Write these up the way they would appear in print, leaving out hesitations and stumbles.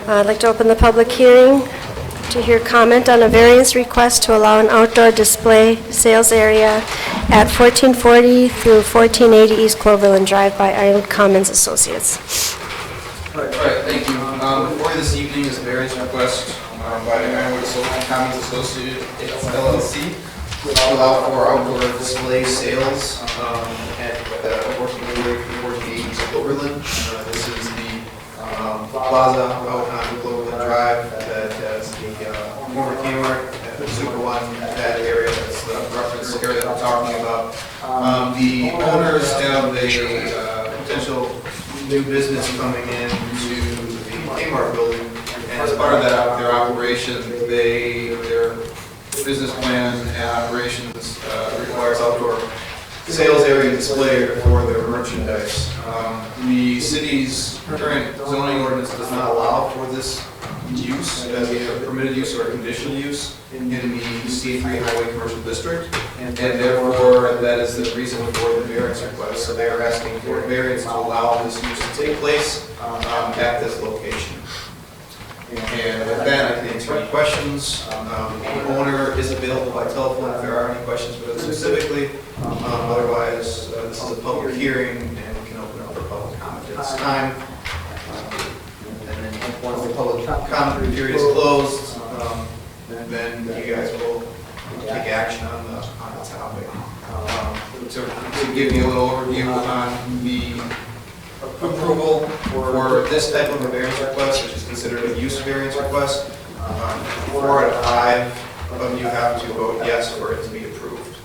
I'd like to open the public hearing to hear comment on a variance request to allow an outdoor display sales area at 1440 through 1480 East Cloverland Drive by Ironwood Commons Associates. All right, thank you. Before this evening is a variance request by Ironwood Commons Associates LLC to allow for outdoor display sales at 1480 East Cloverland. This is the plaza out on Cloverland Drive that has the former Kmart, the Super One, that area, that's the reference area that we're talking about. The owners have a potential new business coming in to the Kmart building, and as part of that, their operation, their business plan and operations requires outdoor sales area display for their merchandise. The city's current zoning ordinance does not allow for this use as either permitted use or conditional use in the C3 Highway Commercial District, and therefore that is the reason for the variance request. So they are asking for a variance to allow this use to take place at this location. And with that, I can answer any questions. The owner is available by telephone if there are any questions for them specifically. Otherwise, this is a public hearing and we can open up for public comment at this time. And then once the public comment period is closed, then you guys will take action on the topic. To give you a little overview on the approval for this type of a variance request, which is considered a use variance request, 4 out of 5 of you have to vote yes for it to be approved.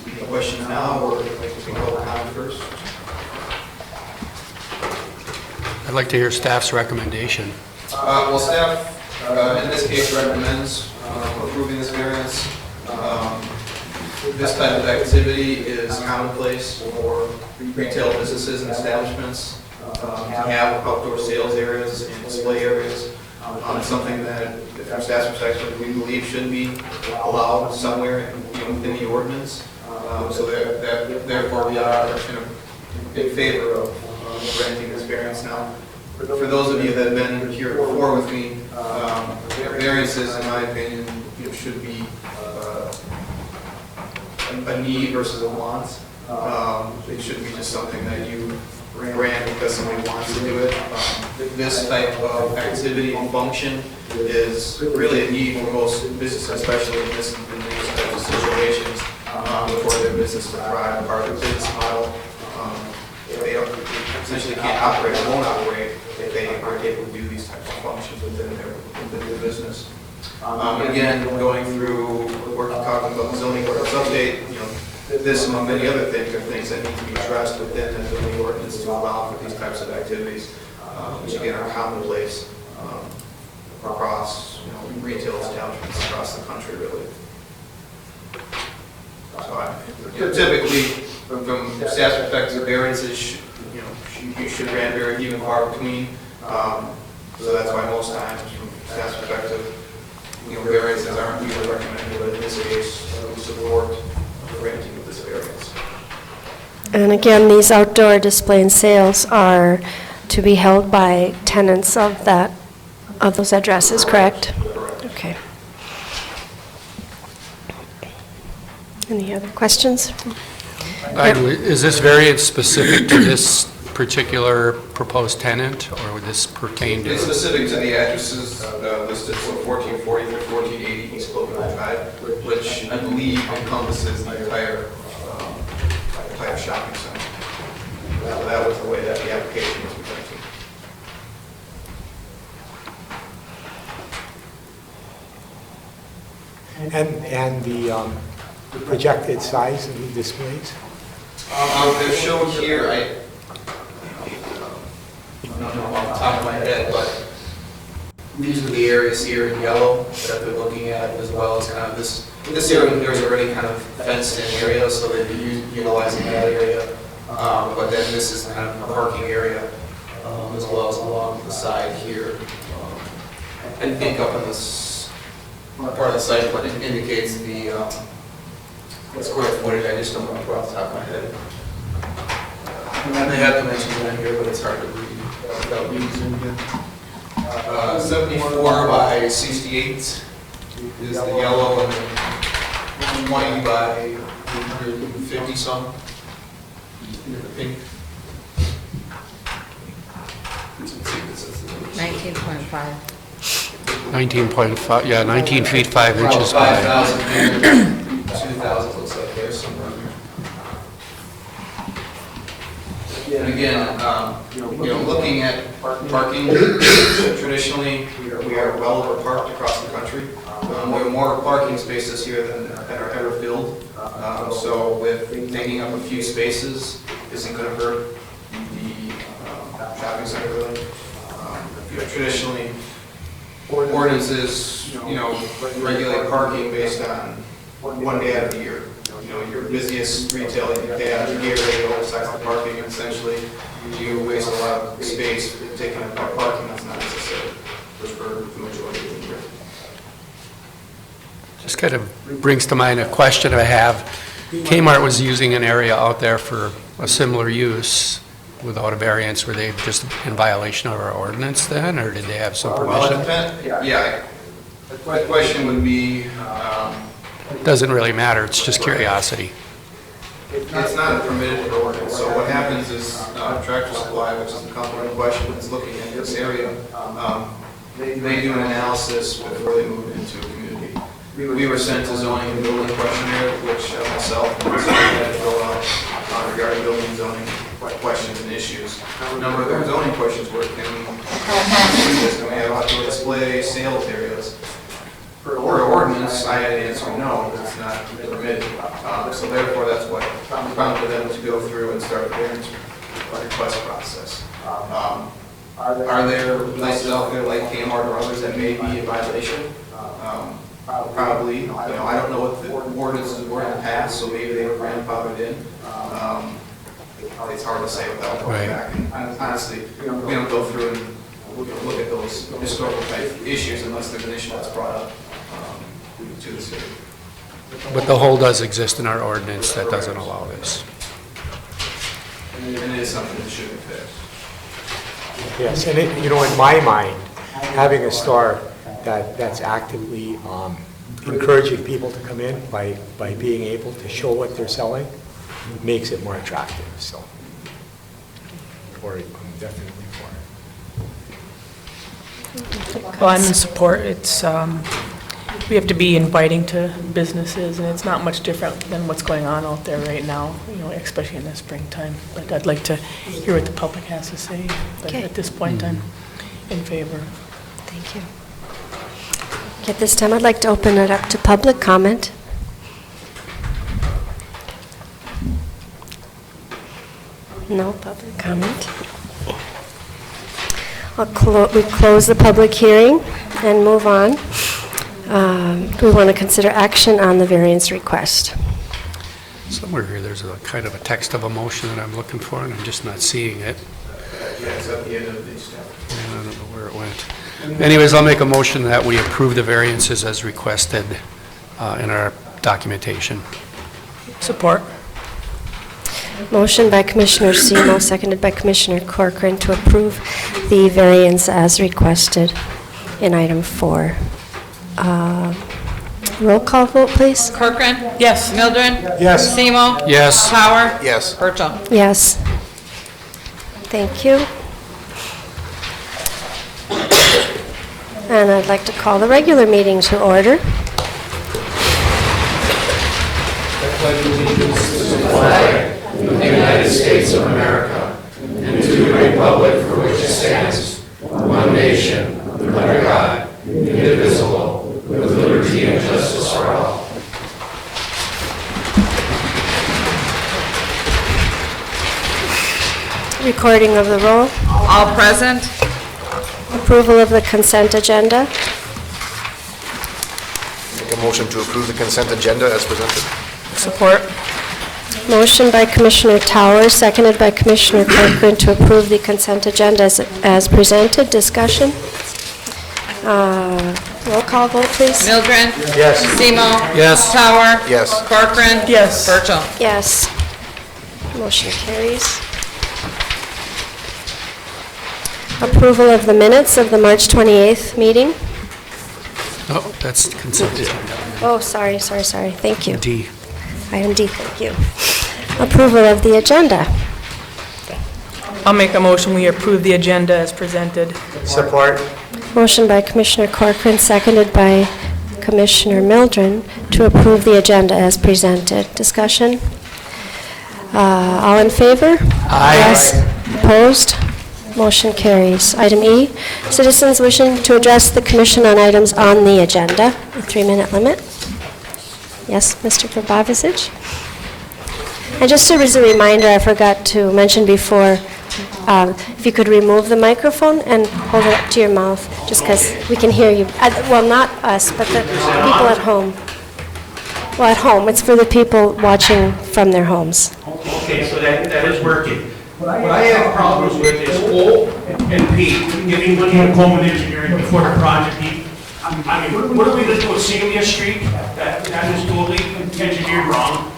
Any questions now, or would you like to take public comment first? I'd like to hear staff's recommendation. Well, staff, in this case, recommends approving this variance. This type of activity is commonplace for retail businesses and establishments to have outdoor sales areas and display areas. It's something that, from staff's perspective, we believe should be allowed somewhere within the ordinance. So therefore, we are in favor of granting this variance now. For those of you that have been here before with me, variances, in my opinion, should be a need versus a want. It shouldn't be just something that you grant because somebody wants to do it. This type of activity and function is really a need for most businesses, especially in these types of situations, for their business to thrive. Part of the business model, they essentially can't operate or won't operate if they aren't able to do these types of functions within their business. Again, going through the work you're talking about, the zoning ordinance update, this among many other things are things that need to be addressed within the zoning ordinance to allow for these types of activities, which again are commonplace across retail establishments across the country, really. So typically, from staff's perspective, variances you should grant very few and far between. So that's why most times, from staff's perspective, variances aren't usually recommended, but in this case, we support granting of this variance. And again, these outdoor display and sales are to be held by tenants of those addresses, correct? Correct. Okay. Any other questions? Is this variance specific to this particular proposed tenant, or would this pertain to? It's specific to the addresses listed, so 1440 through 1480 East Cloverland Drive, which I believe encompasses the entire shopping center. So that was the way that the application was presented. And the projected size of the displays? They're shown here. I don't know off the top of my head, but these are the areas here in yellow that they're looking at, as well as kind of this area. There's already kind of fenced in area, so they're utilizing that area. But then this is kind of a parking area, as well as along the side here. I think up in this part of the site, but it indicates the square footage. I just don't remember off the top of my head. And they have dimensions in here, but it's hard to read without being zoomed in. 74 by 68 is the yellow, and then 20 by 150 some, the pink. 19.5. 19.5, yeah, 19 feet 5 inches by... 5,000 here, 2,000 looks like there's somewhere. And again, looking at parking, traditionally, we are well over parked across the country. We have more parking spaces here than are ever filled. So with taking up a few spaces isn't going to hurt the shopping center really. Traditionally, ordinances, regulate parking based on one day out of the year. Your busiest retail day out of the year, they oversize the parking, and essentially you waste a lot of space taking up parking that's not necessary for the majority of the year. Just kind of brings to mind a question I have. Kmart was using an area out there for a similar use without a variance. Were they just in violation of our ordinance then, or did they have some permission? Yeah, the question would be, Doesn't really matter, it's just curiosity. it's not a permitted ordinance, so what happens is Tractor Supply, which is the company in question that's looking at this area, they do an analysis before they move into a community. We were sent a zoning and building questionnaire, which myself and the had to fill out regarding building and zoning questions and issues. A number of their zoning questions were, can we do this? Can we have outdoor display sales areas? For ordinance, I had to answer no, it's not permitted. So therefore, that's what prompted them to go through and start a variance request process. Are there places out there like Kmart or others that may be a violation? Probably. I don't know what the ordinances were in the past, so maybe they were grandfathered in. It's hard to say without going back. And honestly, we don't go through and look at those historical type issues unless there's an issue that's brought up to the city. But the hole does exist in our ordinance that doesn't allow this. And it is something that should be fixed. Yes, and in my mind, having a store that's actively encouraging people to come in by being able to show what they're selling makes it more attractive, so. I'm definitely for it. Well, I'm in support. It's, we have to be inviting to businesses, and it's not much different than what's going on out there right now, especially in the springtime. But I'd like to hear what the public has to say. But Okay. at this point, I'm in favor. Thank you. Okay, at this time, I'd like to open it up to public comment. No public comment. We close the public hearing and move on. We want to consider action on the variance request. Somewhere here, there's a kind of a text of a motion that I'm looking for, and I'm just not seeing it. Yeah, it's at the end of the step. And I don't know where it went. Anyways, I'll make a motion that we approve the variances as requested in our documentation. Support. Motion by Commissioner Semo, seconded by Commissioner Corcoran to approve the variance as requested in item 4. Roll call vote, please. Corcoran? Yes. Mildren? Yes. Semo? Yes. Power? Yes. Burchell? Yes. Thank you. And I'd like to call the regular meeting to order. The United States of America, and to the republic for which it stands, one nation, under God, indivisible, with liberty and justice for all. Recording of the roll. All present? Approval of the consent agenda. Make a motion to approve the consent agenda as presented. Support. Motion by Commissioner Towers, seconded by Commissioner Corcoran to approve the consent agenda as presented. Discussion. Roll call vote, please. Mildren? Yes. Semo? Yes. Power? Yes. Corcoran? Yes. Burchell? Yes. Motion carries. Approval of the minutes of the March 28th meeting. Oh, that's consent agenda. Oh, sorry. Thank you. D. Item D, thank you. Approval of the agenda. I'll make a motion, we approve the agenda as presented. Support. Motion by Commissioner Corcoran, seconded by Commissioner Mildren to approve the agenda as presented. Discussion? All in favor? Aye. Yes. Opposed? Motion carries. Item E, citizens wishing to address the commission on items on the agenda. A 3-minute limit. Yes, Mr. Grabovicic? And just as a reminder, I forgot to mention before, if you could remove the microphone and hold it up to your mouth, just because we can hear you. Well, not us, but the people at home. Well, at home, it's for the people watching from their homes. Okay, so that is working. What I have problems with is O and P, giving money to Coleman Engineering before the project. I mean, what are we going to do with Celia Street? That is totally engineered wrong.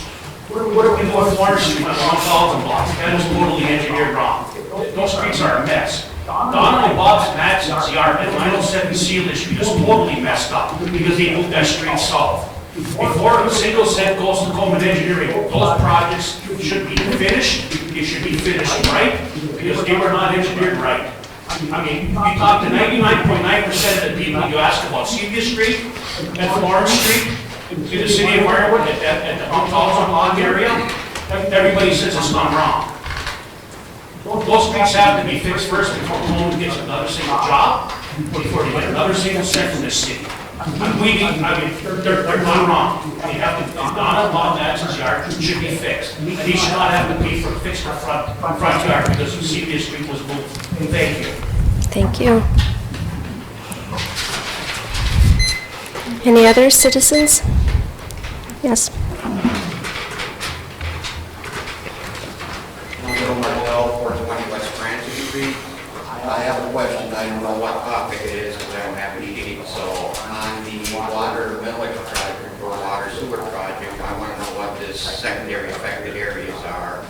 What are we doing with Water Street on 1,000 blocks? That is totally engineered wrong. Those streets are a mess. Donald Bob's Matson's yard at 907 Celia Street is totally messed up because they moved that street south. Before a single cent goes to Coleman Engineering, those projects should be finished. They should be finished right because they were not engineered right. I mean, you talk to 99.9% of the people you ask about Celia Street and Florence Street in the city of Ironwood at the 1,000 block area, everybody says it's gone wrong. Those streets have to be fixed first before Coleman gets another single job, before they get another single cent from this city. They're gone wrong. They have to, Donald Bob Matson's yard should be fixed. And he should not have to pay for fixing the front yard because Celia Street was moved. Thank you. Thank you. Any other citizens? Yes. Bill Martell, 420 West Francis Street. I have a question. I don't know what topic it is because I don't have any sheet. So on the water millage project or water sewer project, I want to know what this secondary affected areas are,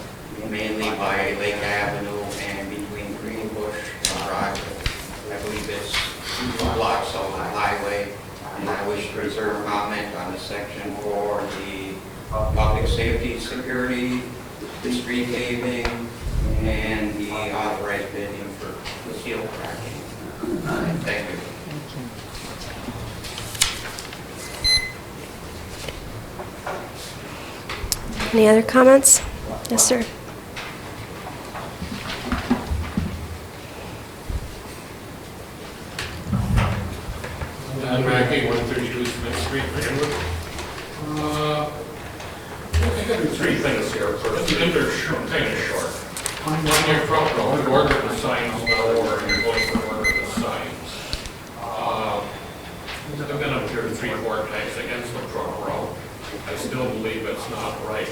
mainly by Lake Avenue and between Greenbush and Rockland. I believe it's 2 blocks of the highway. And I wish to reserve comment on the section for the public safety, security, the street paving, and the authorized bidding for the steel cracking. Thank you. Any other comments? Yes, sir. Don Mackey, 132 Smith Street, Ironwood. I got 3 things here. First, and they're kind of short. On your front row, you order the signs now, or you're going to order the signs. I've been up here 3-4 times against the front row. I still believe it's not right.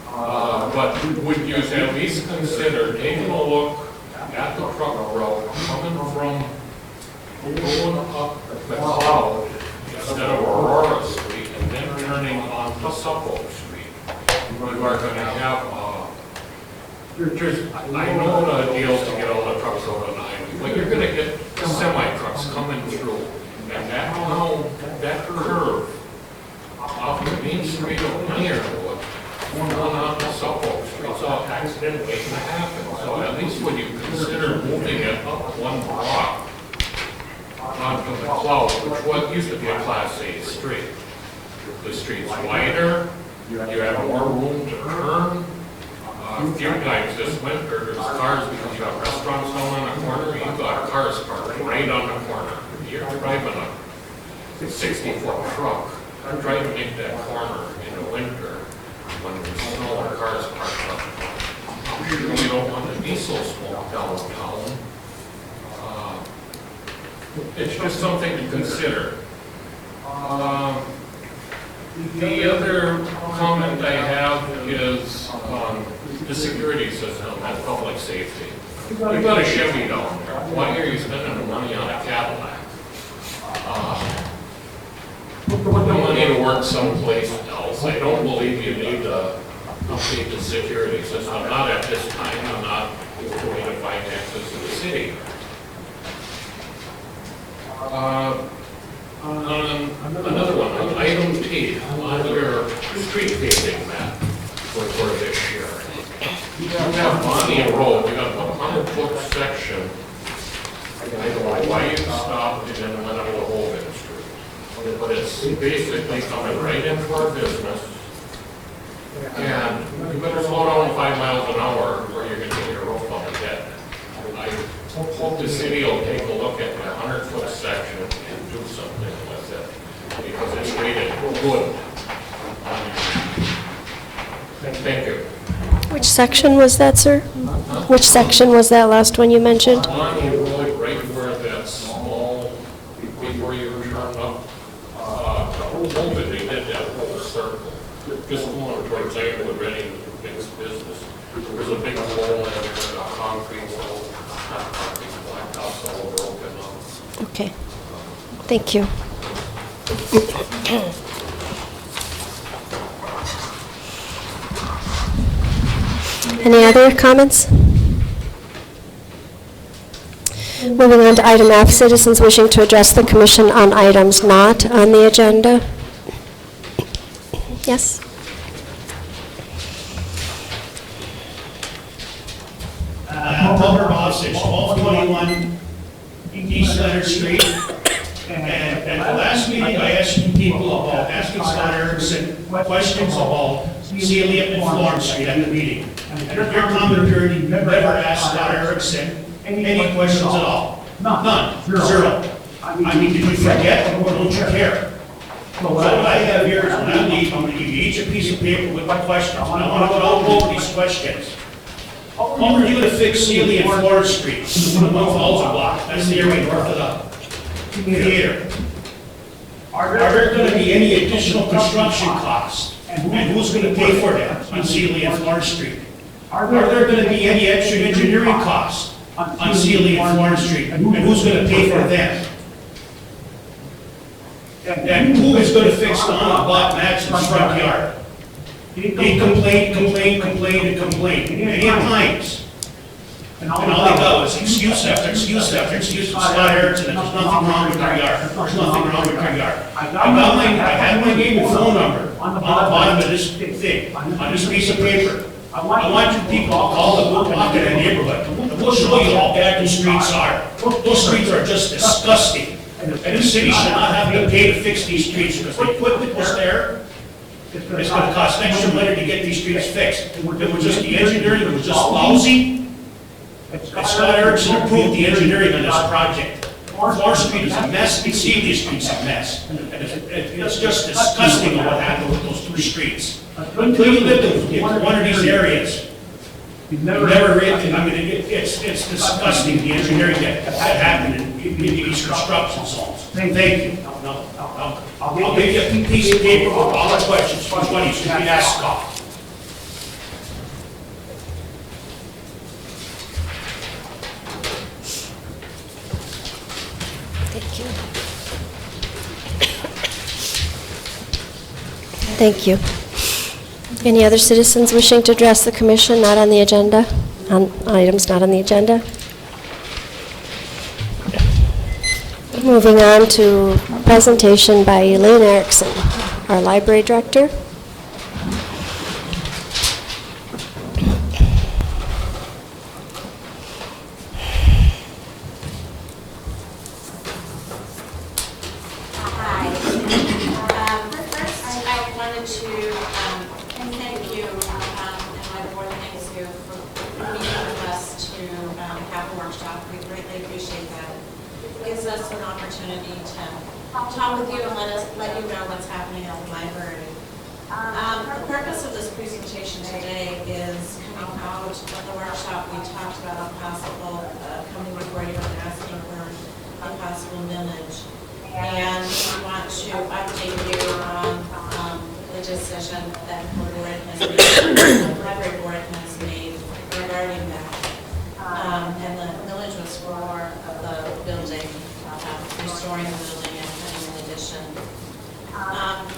But would you at least consider taking a look at the front row, coming from going up the cloud instead of Aurora Street and then turning onto Suffolk Street? We are going to have, I know the deals to get all the trucks over the highway, but you're going to get semi-trucks coming through. And that curve off the main street of Ironwood, going on to Suffolk Street, it's all accident waiting to happen. So at least when you consider moving it up 1 block, onto the cloud, which used to be a Class A street. The street's wider, you have more room to turn. A few times this winter, there's cars, because you have restaurants down on the corner, you've got cars parked right on the corner. You're driving a 60-foot truck, trying to make that corner in the winter when there's snow and cars parked up. You really don't want the diesel smoke downtown. It's just something to consider. The other comment I have is the security system and public safety. You've got a Chevy down there. Why are you spending the money on a Cadillac? Put the money to work someplace else. I don't believe you need to update the security system. Not at this time. I'm not going to finances in the city. Another one, on item T, on your street paving map for this year. You have Bonnie Road, you have a 100-foot section. I don't know why you stopped and then went up the whole street. But it's basically coming right into our business. And you better slow down to 5 miles an hour or you're gonna get your roof on the head. I hope the city will take a look at the 100-foot section and do something with it, because it's rated good. Thank you. Which section was that, sir? Which section was that last one you mentioned? Bonnie Road, right where that small, before you turn up, COVID, they did that whole circle. Just going towards Ironwood, Reading, big business. There's a big hole in there, concrete, blacktops all broken up. Okay. Thank you. Any other comments? Moving on to item F, citizens wishing to address the commission on items not on the agenda. Yes? Public Office, 1221 East Leonard Street. And at the last meeting, I asked you people about asking Scott Erickson questions about Celia and Florence Street at the meeting. And your common attorney never asked Scott Erickson any questions at all. None. Zero. I mean, did you forget or don't you care? So what I have here is when I leave, I'm going to give you each a piece of paper with my questions. And I want to go over these questions. How are you going to fix Celia and Florence Street? 1,000 block. That's the area north of the theater. Are there going to be any additional construction costs? And who's going to pay for that on Celia and Florence Street? Are there going to be any extra engineering costs on Celia and Florence Street? And who's going to pay for them? And who is going to fix the on-the-block Madsen's front yard? He complained, many times. And all they got was excuse after excuse after excuse from Scott Erickson that there's nothing wrong with your yard. There's nothing wrong with your yard. I had my name and phone number on the bottom of this thing, on this piece of paper. I want you people to call the book pocket in the neighborhood. And we'll show you how bad these streets are. Those streets are just disgusting. And the city should not have to pay to fix these streets because the equipment was there. It's going to cost extra money to get these streets fixed. It was just the engineering was just lousy. And Scott Erickson approved the engineering on this project. Florence Street is a mess, and Celia Street's a mess. And it's just disgusting what happened with those two streets. Until you lived in one of these areas, you've never read, I mean, it's disgusting, the engineering that happened in these construction zones. Thank you. I'll give you a piece of paper with all the questions. Which one you should be asked Scott? Thank you. Any other citizens wishing to address the commission not on the agenda, on items not on the agenda? Moving on to presentation by Elaine Erickson, our library director.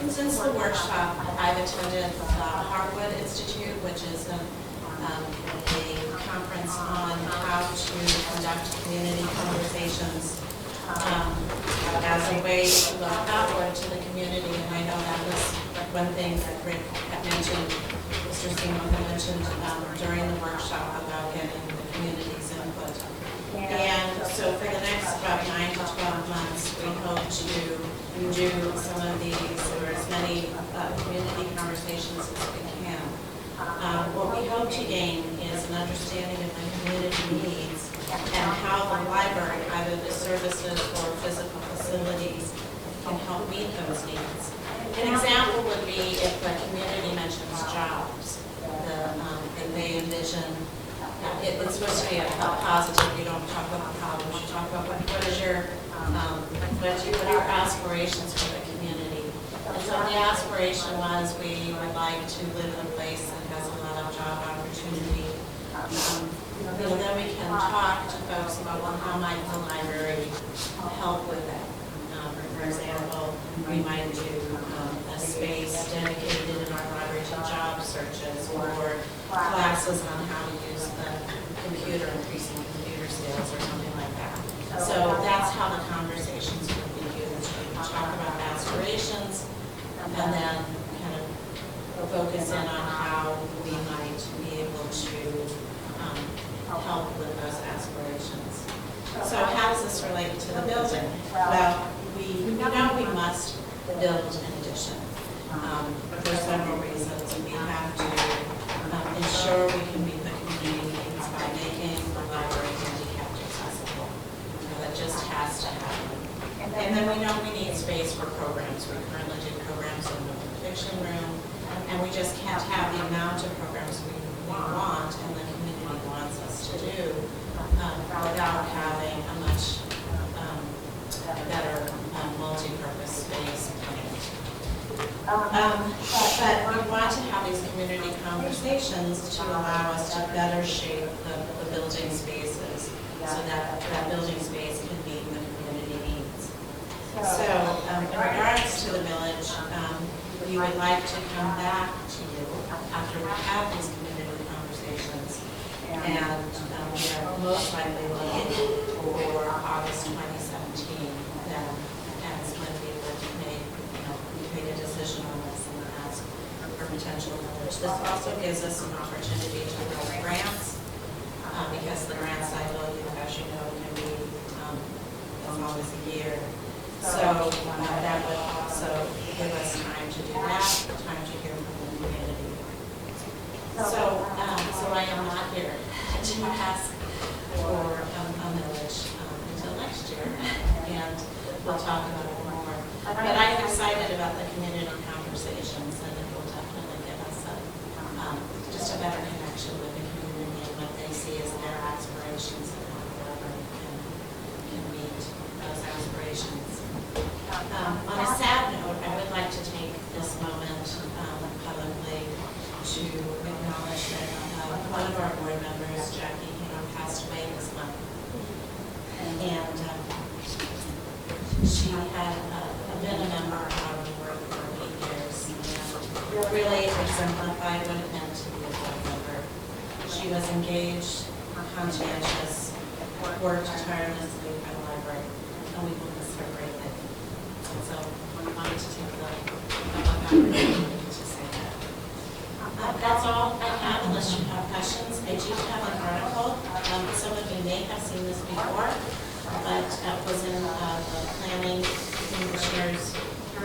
Since the workshop, I've attended the Ironwood Institute, which is a conference on how to conduct community conversations as a way to look outward to the community. And I know that was one thing that Rick had mentioned, Mr. Seymour had mentioned during the workshop about getting the community's input. And so for the next about 9 to 12 months, we hope to do some of these, or as many community conversations as we can. What we hope to gain is an understanding of the community needs and how the library, either the services or physical facilities, can help meet those needs. An example would be if the community mentions jobs, and they envision, it's supposed to be a positive, you don't talk about the problems, you talk about what are your aspirations for the community. And so the aspiration was we would like to live in a place that has a lot of job opportunity. Then we can talk to folks about, well, how might the library help with that? For example, we might do a space dedicated in our library to job searches or classes on how to use the computer, increasing computer skills or something like that. So that's how the conversations will be used. We can talk about aspirations and then kind of focus in on how we might be able to help with those aspirations. So how does this relate to the building? Well, we know we must build an addition for several reasons. We have to ensure we can meet the community needs by making the library handicapped accessible. That just has to happen. And then we know we need space for programs. We currently do programs in the fiction room, and we just can't have the amount of programs we want and the community wants us to do without having a much better multi-purpose space planned. But we want to have these community conversations to allow us to better shape the building spaces so that building space can meet the community needs. So in regards to the village, we would like to come back to you after we have these community conversations, and we are most likely looking for August 2017 then as when we would make a decision on this and ask for potential village. This also gives us an opportunity to build grants because the grant cycle, as you know, can be as long as a year. So that would also give us time to do that, time to hear from the community. So I am not here to ask for a village until next year, and we'll talk about it more. But I'm excited about the community conversations, and it will definitely give us just a better connection with the community and what they see as their aspirations and how the library can meet those aspirations. On a sad note, I would like to take this moment publicly to acknowledge that one of our board members, Jackie, passed away this month. And she had been a member of our board for 8 years and really exemplified what it meant to be a board member. She was engaged, conscientious, worked tirelessly for the library, and we will miss her greatly. And so I wanted to take the opportunity to say that. That's all I have, unless you have questions. I do have an article. Some of you may have seen this before, but it was in the planning, in the chair's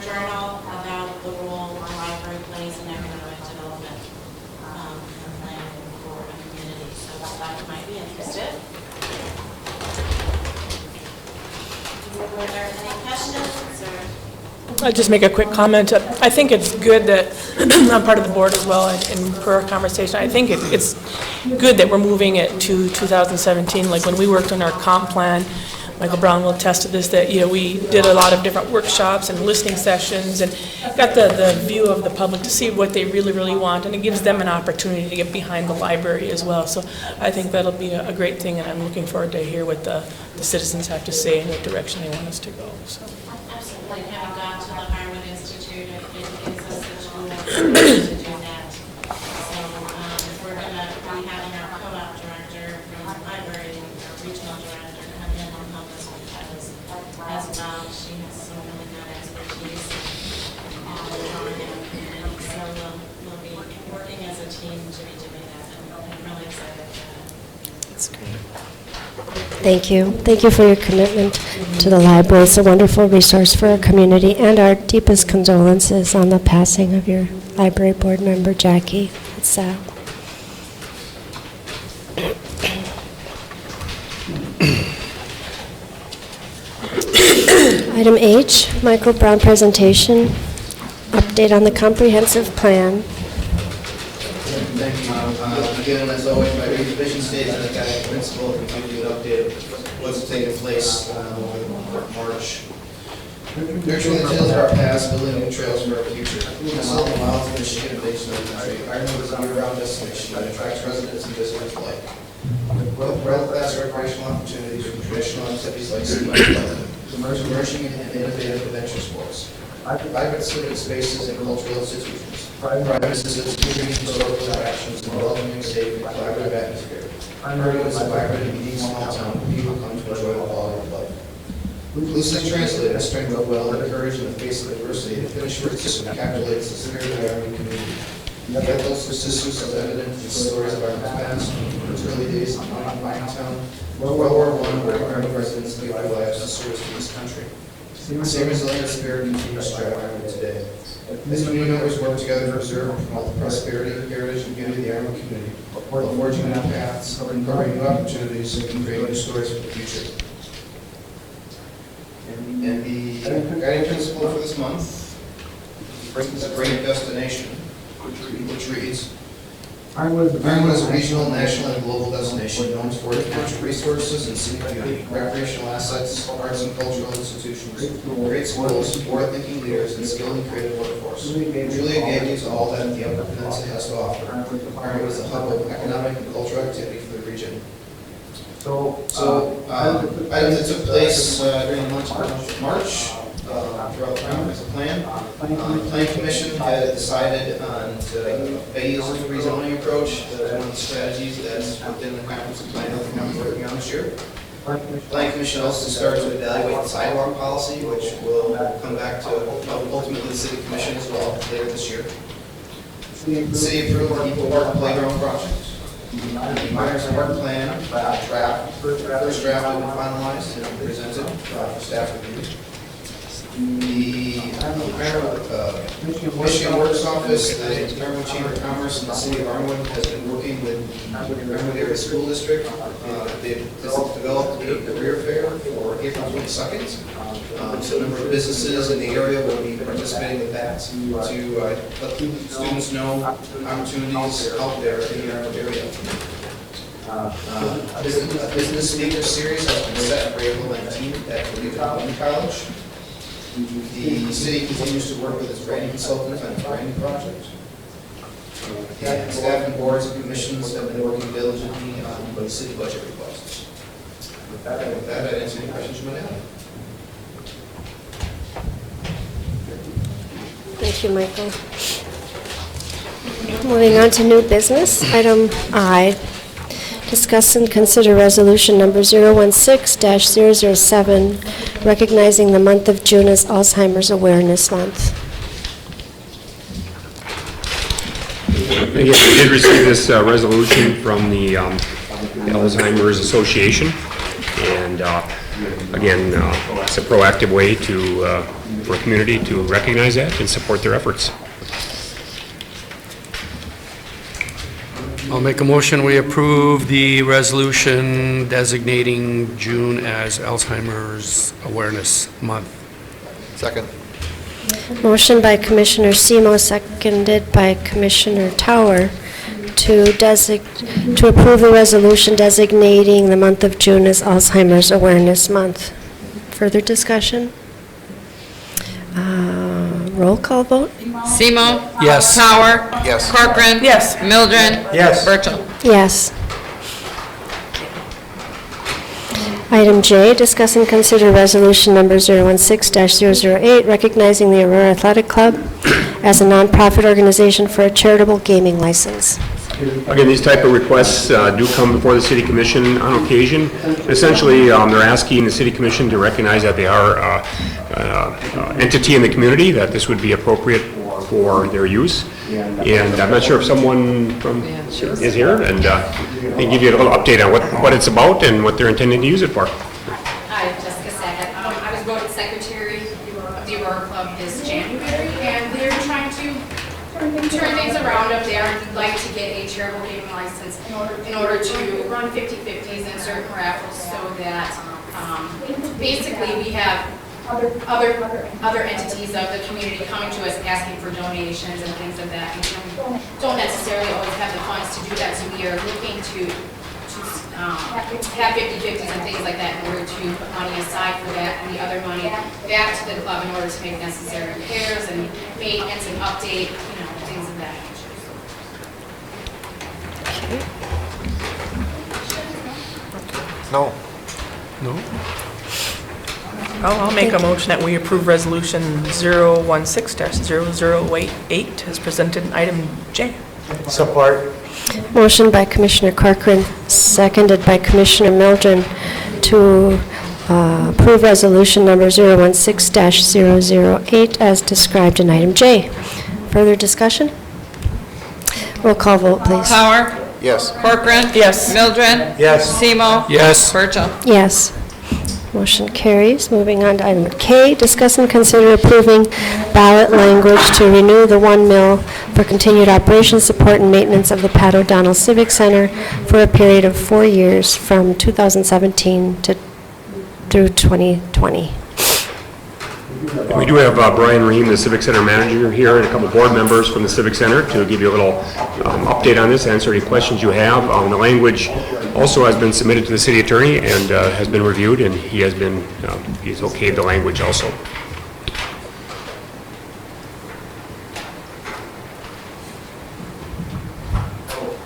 journal about the role the library plays in economic development and planning for a community. So I thought you might be interested. Were there any questions or? I'll just make a quick comment. I think it's good that, I'm part of the board as well, and per our conversation, I think it's good that we're moving it to 2017. Like when we worked on our comp plan, Michael Brown will attest to this, that we did a lot of different workshops and listening sessions and got the view of the public to see what they really, really want, and it gives them an opportunity to get behind the library as well. So I think that'll be a great thing, and I'm looking forward to hear what the citizens have to say and what direction they want us to go. So. Absolutely. Having gone to the Ironwood Institute, it gives us such an opportunity to do that. So we're going to be having our co-op director from the library, our regional director, come in and help us with those. as well. She has some really good expertise on drawing in the community. So we'll be working as a team to be doing that, and I'm really excited for that. That's great. Thank you. Thank you for your commitment to the library. It's a wonderful resource for our community, and our deepest condolences on the passing of your library board member, Jackie. It's sad. Item H, Michael Brown presentation, update on the comprehensive plan. Thank you. Again, as always, my vision statement, I got a principle to give you an update of what's taking place over March. Nurturing the tales of our past, building new trails for our future. The Southern Wilds of Michigan and Basin of the country. Ironwood is a year-round destination that attracts residents and visitors alike. With world-class recreational opportunities from traditional activities like ski and immersion in innovative adventure sports. Vibrant civic spaces and cultural institutions. Private citizens, community historical attractions, and welcoming, safe, and collaborative atmosphere. Ironwood is a vibrant and unique small town where people come to enjoy the quality of life. Loosely translated, a strength of will and courage in the face of adversity, the Finnish word system encapsulates the spirit of the Ironwood community. Yet those persistence is evident in stories of Ironwood's past, from its early days in mining town, World War I, where Ironwood residents gave their lives in service to this country. The same resilient spirit continues to drive Ironwood today. As community members work together to preserve and promote the prosperity, heritage, and beauty of the Ironwood community, while forging new paths, uncovering new opportunities, and creating new stories for the future. And the guiding principle for this month is a great destination, which reads, Ironwood is a regional, national, and global destination known for its natural resources and scenic beauty, recreational assets, arts and cultural institutions, great schools, forward-thinking leaders, and skilled and creative workforce. Julia gave you to all that the Upper Peninsula has to offer. Ironwood is a hub of economic and cultural activity for the region. Items that took place during the month of March, throughout the comprehensive plan. The Plan Commission had decided on a phased rezoning approach. That's one of the strategies that's within the comprehensive plan that the county is working on this year. The Plan Commission also started to evaluate the sidewalk policy, which will come back to ultimately the City Commission as well later this year. The City approved the Eagle Park Playground project. The Myers Park Plan first draft has been finalized and presented for staff review. The Michigan Works Office, the Ironwood Chamber of Commerce, and the City of Ironwood has been working with the Ironwood Area School District. They've developed a career fair for April 22nd. So a number of businesses in the area will be participating in that to let students know opportunities out there in the Ironwood area. A business speaker series has been set for April 19th at Community College. The city continues to work with its branding consultant on its branding project. And staff and boards and commissions have been working diligently on the city budget requests. With that, I answer any questions you might have. Thank you, Michael. Moving on to new business, item I. Discuss and consider resolution number 016-007, recognizing the month of June as Alzheimer's Awareness Month. Yes, we did receive this resolution from the Alzheimer's Association, and again, it's a proactive way for a community to recognize that and support their efforts. I'll make a motion, we approve the resolution designating June as Alzheimer's Awareness Month. Second. Motion by Commissioner Semo, seconded by Commissioner Tower, to approve the resolution designating the month of June as Alzheimer's Awareness Month. Further discussion? Roll call vote? Semo? Yes. Power? Yes. Corcoran? Yes. Mildren? Yes. Burchell? Yes. Item J, discuss and consider resolution number 016-008, recognizing the Aurora Athletic Club as a nonprofit organization for a charitable gaming license. Again, these type of requests do come before the city commission on occasion. Essentially, they're asking the city commission to recognize that they are entity in the community, that this would be appropriate for their use. And I'm not sure if someone from is here, and they can give you a little update on what it's about and what they're intending to use it for. Hi, Jessica Sackett. I was voted secretary of the Aurora Club this January, and they're trying to turn things around up there. I'd like to get a charitable gaming license in order to run 50/50s and certain raffles, so that basically we have other entities of the community coming to us asking for donations and things of that. And we don't necessarily always have the funds to do that, so we are looking to have 50/50s and things like that in order to put money aside for that, and the other money back to the club in order to make necessary repairs and maintenance and update, things of that nature. No. I'll make a motion that we approve resolution 016-0088 as presented in item J. Support. Motion by Commissioner Corcoran, seconded by Commissioner Mildren to approve resolution number 016-008 as described in item J. Further discussion? Roll call vote, please. Power. Yes. Corcoran. Yes. Mildren. Yes. Semo. Yes. Bertram. Yes. Motion carries. Moving on to item K, discuss and consider approving ballot language to renew the 1 mil for continued operation, support, and maintenance of the Pat O'Donnell Civic Center for a period of 4 years from 2017 through 2020. We do have Brian Ream, the Civic Center manager here, and a couple board members from the Civic Center to give you a little update on this, answer any questions you have. The language also has been submitted to the city attorney and has been reviewed, and he has been, he's okayed the language also.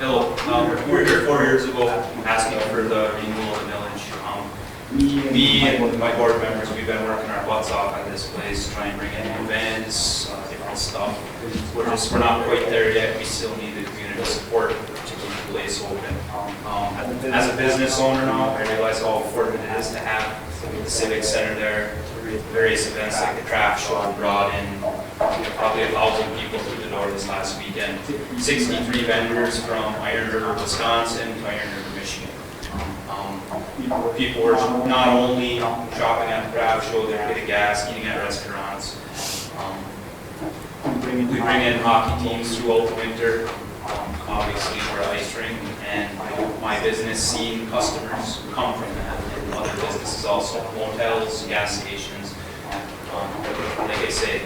Hello, we were here 4 years ago asking for the renewal of the millage. Me and my board members, we've been working our butts off on this place, trying to bring in events, different stuff. We're not quite there yet. We still need the community support to keep the place open. As a business owner now, I realize how important it is to have the Civic Center there. Various events like the craft show brought in probably 1,000 people through the door this last weekend. 63 vendors from Iron River, Wisconsin to Iron River, Michigan. People were not only shopping at the craft show, they were getting gas, eating at restaurants. We bring in hockey teams throughout the winter. Obviously, we're an ice rink, and my business scene customers come from that, and other businesses also, hotels, gas stations. Like I say,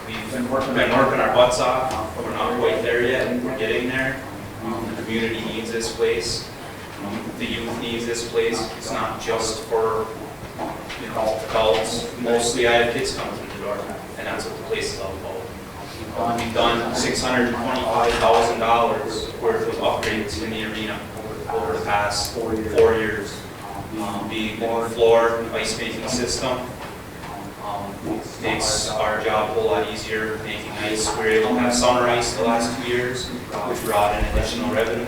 we've been working our butts off. We're not quite there yet. We're getting there. The community needs this place. The youth needs this place. It's not just for adults. Mostly, I have kids coming through the door, and that's what the place is all about. We've done $625,000 worth of upgrades in the arena over the past 4 years. Being the new floor, ice making system, makes our job a whole lot easier making ice. We were able to have summer ice the last 2 years, which brought in additional revenue.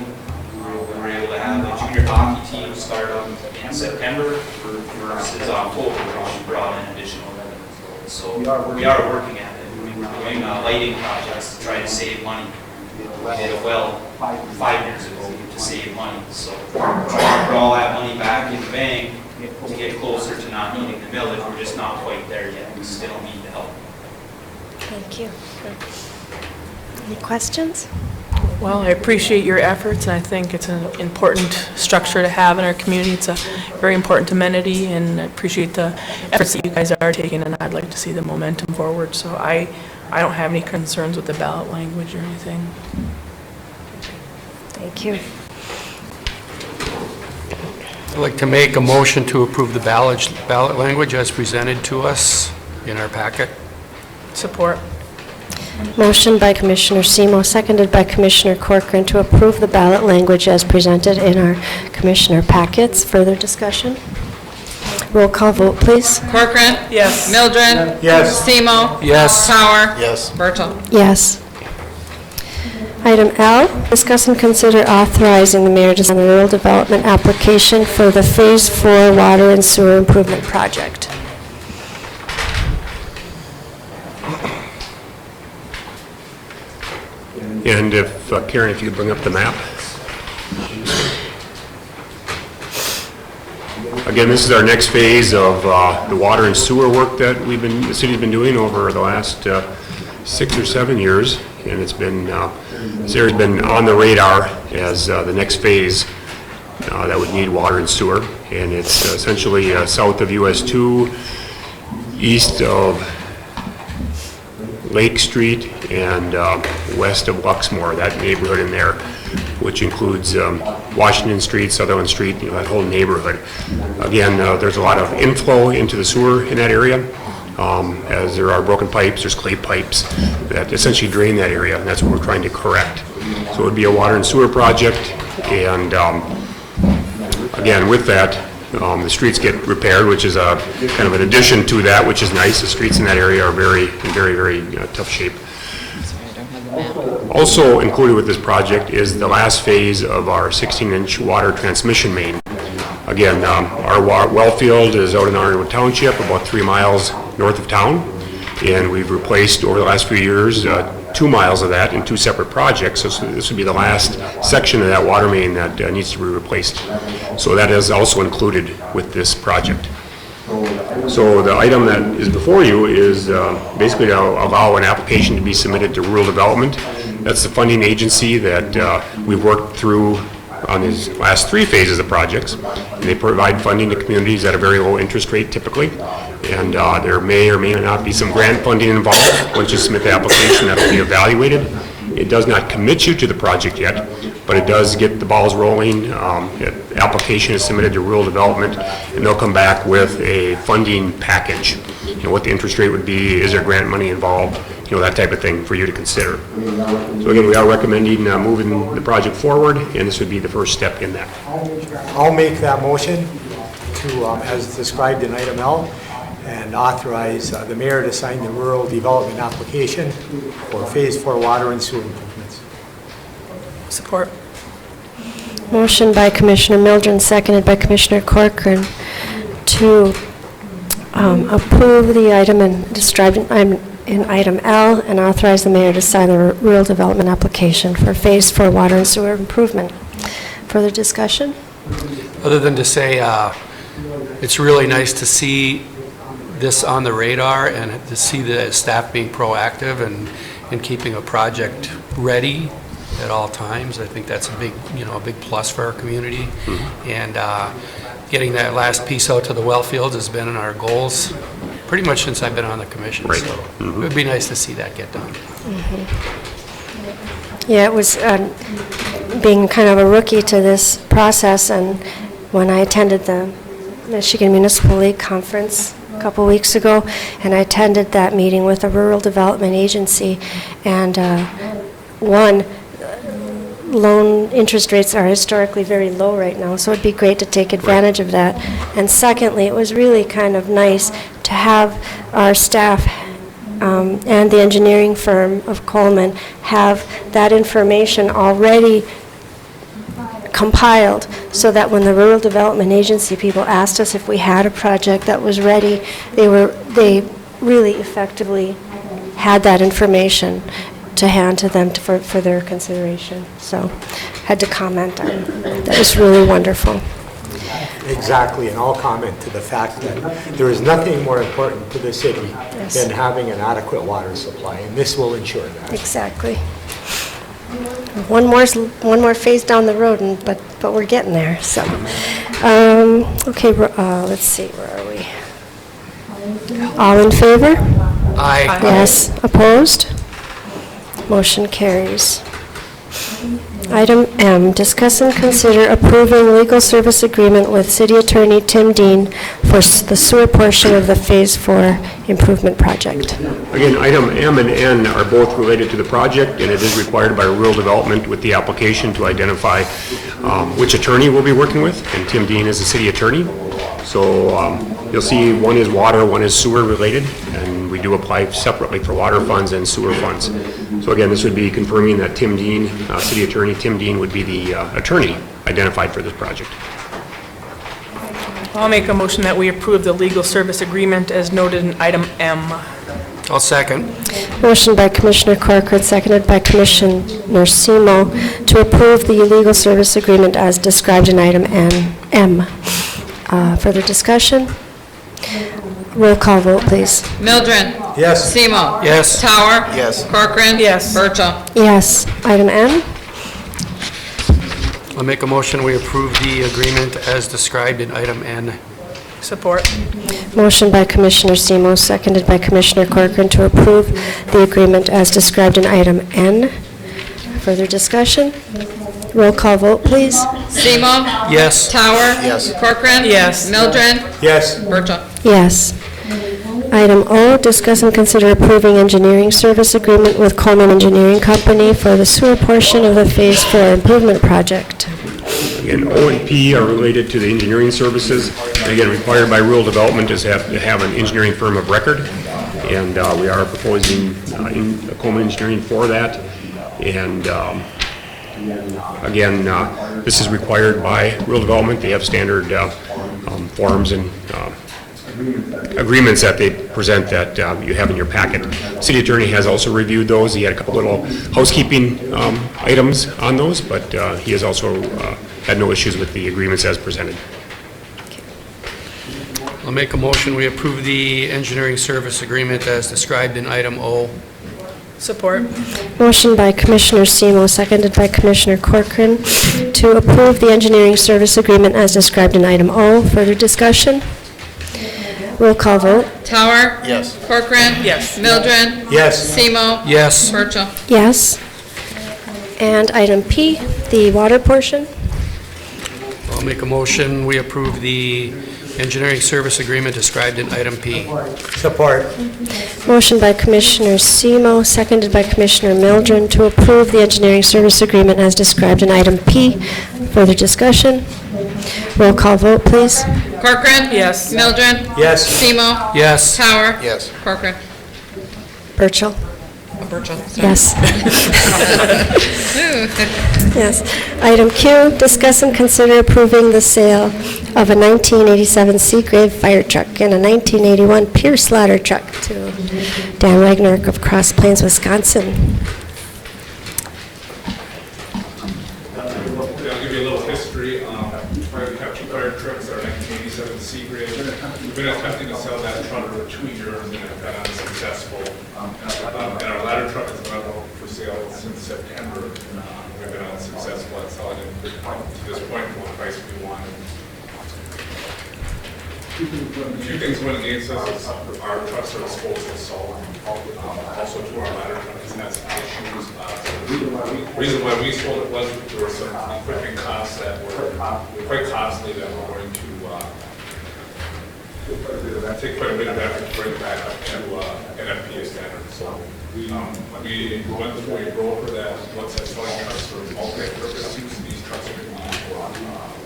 We were able to have a junior hockey team start up in September versus October, which brought in additional revenue. So we are working at it. We're doing lighting projects to try to save money. We did a well 5 years ago to save money. So we're trying to put all that money back in the bank to get closer to not needing the millage. We're just not quite there yet. We still need the help. Thank you. Any questions? Well, I appreciate your efforts, and I think it's an important structure to have in our community. It's a very important amenity, and I appreciate the efforts that you guys are taking, and I'd like to see the momentum forward. So I don't have any concerns with the ballot language or anything. Thank you. I'd like to make a motion to approve the ballot language as presented to us in our packet. Support. Motion by Commissioner Semo, seconded by Commissioner Corcoran to approve the ballot language as presented in our commissioner packets. Further discussion? Roll call vote, please. Corcoran. Yes. Mildren. Yes. Semo. Yes. Power. Yes. Bertram. Yes. Item L, discuss and consider authorizing the mayor to sign the rural development application for the Phase 4 Water and Sewer Improvement Project. And if, Karen, if you could bring up the map. Again, this is our next phase of the water and sewer work that the city's been doing over the last 6 or 7 years, and it's been, this area's been on the radar as the next phase that would need water and sewer, and it's essentially south of US 2, east of Lake Street, and west of Luxmore, that neighborhood in there, which includes Washington Street, Sutherland Street, that whole neighborhood. Again, there's a lot of inflow into the sewer in that area, as there are broken pipes, there's clay pipes that essentially drain that area, and that's what we're trying to correct. So it would be a water and sewer project, and again, with that, the streets get repaired, which is a kind of an addition to that, which is nice. The streets in that area are very tough shape. Also included with this project is the last phase of our 16-inch water transmission main. Again, our well field is out in Ironwood Township, about 3 miles north of town, and we've replaced over the last few years 2 miles of that in 2 separate projects. So this would be the last section of that water main that needs to be replaced. So that is also included with this project. So the item that is before you is basically to allow an application to be submitted to rural development. That's the funding agency that we've worked through on these last 3 phases of projects. And they provide funding to communities at a very low interest rate typically. And there may or may not be some grant funding involved. Once you submit the application, that will be evaluated. It does not commit you to the project yet, but it does get the balls rolling. The application is submitted to rural development, and they'll come back with a funding package. You know, what the interest rate would be, is there grant money involved, you know, that type of thing for you to consider. So again, we are recommending moving the project forward, and this would be the first step in that. I'll make that motion to, as described in item L, and authorize the mayor to sign the rural development application for Phase 4 water and sewer improvements. Support. Motion by Commissioner Mildren, seconded by Commissioner Corcoran to approve the item and described in item L and authorize the mayor to sign the rural development application for Phase 4 water and sewer improvement. Further discussion? Other than to say it's really nice to see this on the radar and to see the staff being proactive and keeping a project ready at all times. I think that's a big, a big plus for our community. And getting that last piece out to the well fields has been in our goals pretty much since I've been on the commission. Right. So it would be nice to see that get done. Yeah, it was being kind of a rookie to this process, and when I attended the Michigan Municipal League Conference a couple weeks ago, and I attended that meeting with a rural development agency, and loan interest rates are historically very low right now, so it'd be great to take advantage of that. And secondly, it was really kind of nice to have our staff and the engineering firm of Coleman have that information already compiled, so that when the rural development agency people asked us if we had a project that was ready, they really effectively had that information to hand to them for their consideration. So had to comment on that. That was really wonderful. Exactly, and I'll comment to the fact that there is nothing more important to the city than having an adequate water supply, and this will ensure that. Exactly. One more phase down the road, but we're getting there. So, okay. Let's see. Where are we? All in favor? Aye. Yes. Opposed? Motion carries. Item M, discuss and consider approving legal service agreement with City Attorney Tim Dean for the sewer portion of the Phase 4 improvement project. Again, item M and N are both related to the project, and it is required by rural development with the application to identify which attorney we'll be working with, and Tim Dean is the city attorney. So you'll see one is water, one is sewer related, and we do apply separately for water funds and sewer funds. So again, this would be confirming that Tim Dean, City Attorney Tim Dean, would be the attorney identified for this project. I'll make a motion that we approve the legal service agreement as noted in item M. I'll second. Motion by Commissioner Corcoran, seconded by Commissioner Semo, to approve the legal service agreement as described in item M. Further discussion? Roll call vote, please. Mildren. Yes. Semo. Yes. Tower. Yes. Corcoran. Yes. Birchall. Yes. Item M. I'll make a motion, we approve the agreement as described in item N. Support. Motion by Commissioner Semo, seconded by Commissioner Corcoran, to approve the agreement as described in item N. Further discussion? Roll call vote, please. Semo. Yes. Tower. Yes. Corcoran. Yes. Mildren. Yes. Birchall. Yes. Item O, discuss and consider approving engineering service agreement with Coleman Engineering Company for the sewer portion of the Phase 4 improvement project. Again, O and P are related to the engineering services. And again, required by rural development is to have an engineering firm of record, and we are proposing Coleman Engineering for that. And again, this is required by rural development. They have standard forms and agreements that they present that you have in your packet. City Attorney has also reviewed those. He had a couple little housekeeping items on those, but he has also had no issues with the agreements as presented. I'll make a motion, we approve the engineering service agreement as described in item O. Support. Motion by Commissioner Semo, seconded by Commissioner Corcoran, to approve the engineering service agreement as described in item O. Further discussion? Roll call vote. Tower. Yes. Corcoran. Yes. Mildren. Yes. Semo. Yes. Birchall. Yes. And item P, the water portion. I'll make a motion, we approve the engineering service agreement described in item P. Support. Motion by Commissioner Semo, seconded by Commissioner Mildren, to approve the engineering service agreement as described in item P. Further discussion? Roll call vote, please. Corcoran. Yes. Mildren. Yes. Semo. Yes. Tower. Yes. Corcoran. Birchall. Birchall. Yes. Yes. Item Q, discuss and consider approving the sale of a 1987 Seagrave fire truck and a 1981 Pierce ladder truck to Dan Wagner of Cross Plains, Wisconsin. I'll give you a little history. We have two fire trucks, our 1987 Seagrave. We've been attempting to sell that truck for 2 years and have been unsuccessful. And our ladder truck has been up for sale since September. We've been unsuccessful at selling it to this point for the price we wanted. A few things went against us is our trucks are exposed to salt. Also to our ladder truck has had some issues. The reason why we sold it was there were some equipment costs that were quite costly that we're going to take quite a bit of effort to bring it back up to NFPA standards. So we went through a broker that looks at selling trucks for multi-purpose use. These trucks are going to be used for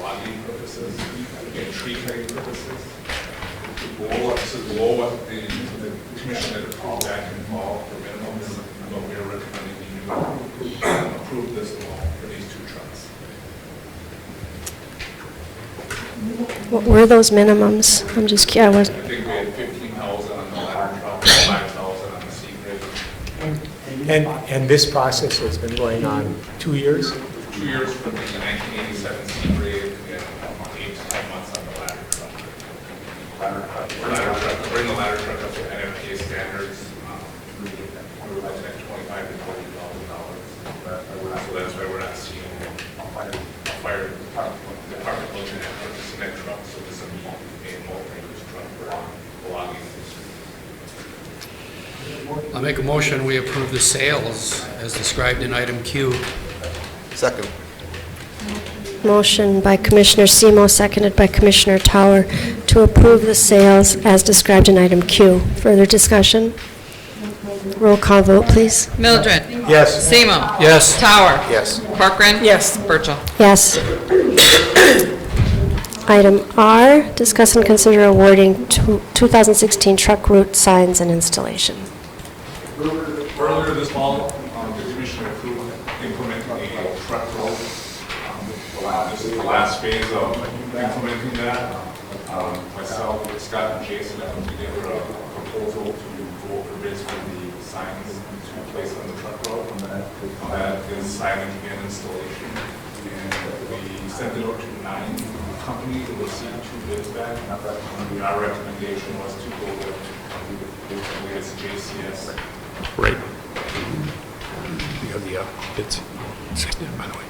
logging purposes and tree cutting purposes. This is below what the commission had approved back in fall for minimums, but we are recommending you approve this law for these two trucks. What were those minimums? I'm just curious. I think we had 15,000 on the ladder truck, 5,000 on the Seagrave. And this process has been going on 2 years? 2 years for the 1987 Seagrave and 8 to 10 months on the ladder truck. To bring the ladder truck up to NFPA standards, we were looking at $25,000 to $40,000. So that's why we're not seeing a fire department looking at purchasing that truck. So this will be a multi-use truck for logging. I'll make a motion, we approve the sales as described in item Q. Second. Motion by Commissioner Semo, seconded by Commissioner Tower, to approve the sales as described in item Q. Further discussion? Roll call vote, please. Mildren. Yes. Semo. Yes. Tower. Yes. Corcoran. Yes. Birchall. Yes. Item R, discuss and consider awarding 2016 truck route signs and installation. Earlier this fall, the commission approved implementing a truck roll. This is the last phase of implementing that. Myself, Scott, and Jason have put together a proposal to go for bids for the signs to place on the truck roll. That is signage and installation. And we sent it out to 9 companies and received 2 bids back. Our recommendation was to go with JCS. Right. You have the bids, by the way.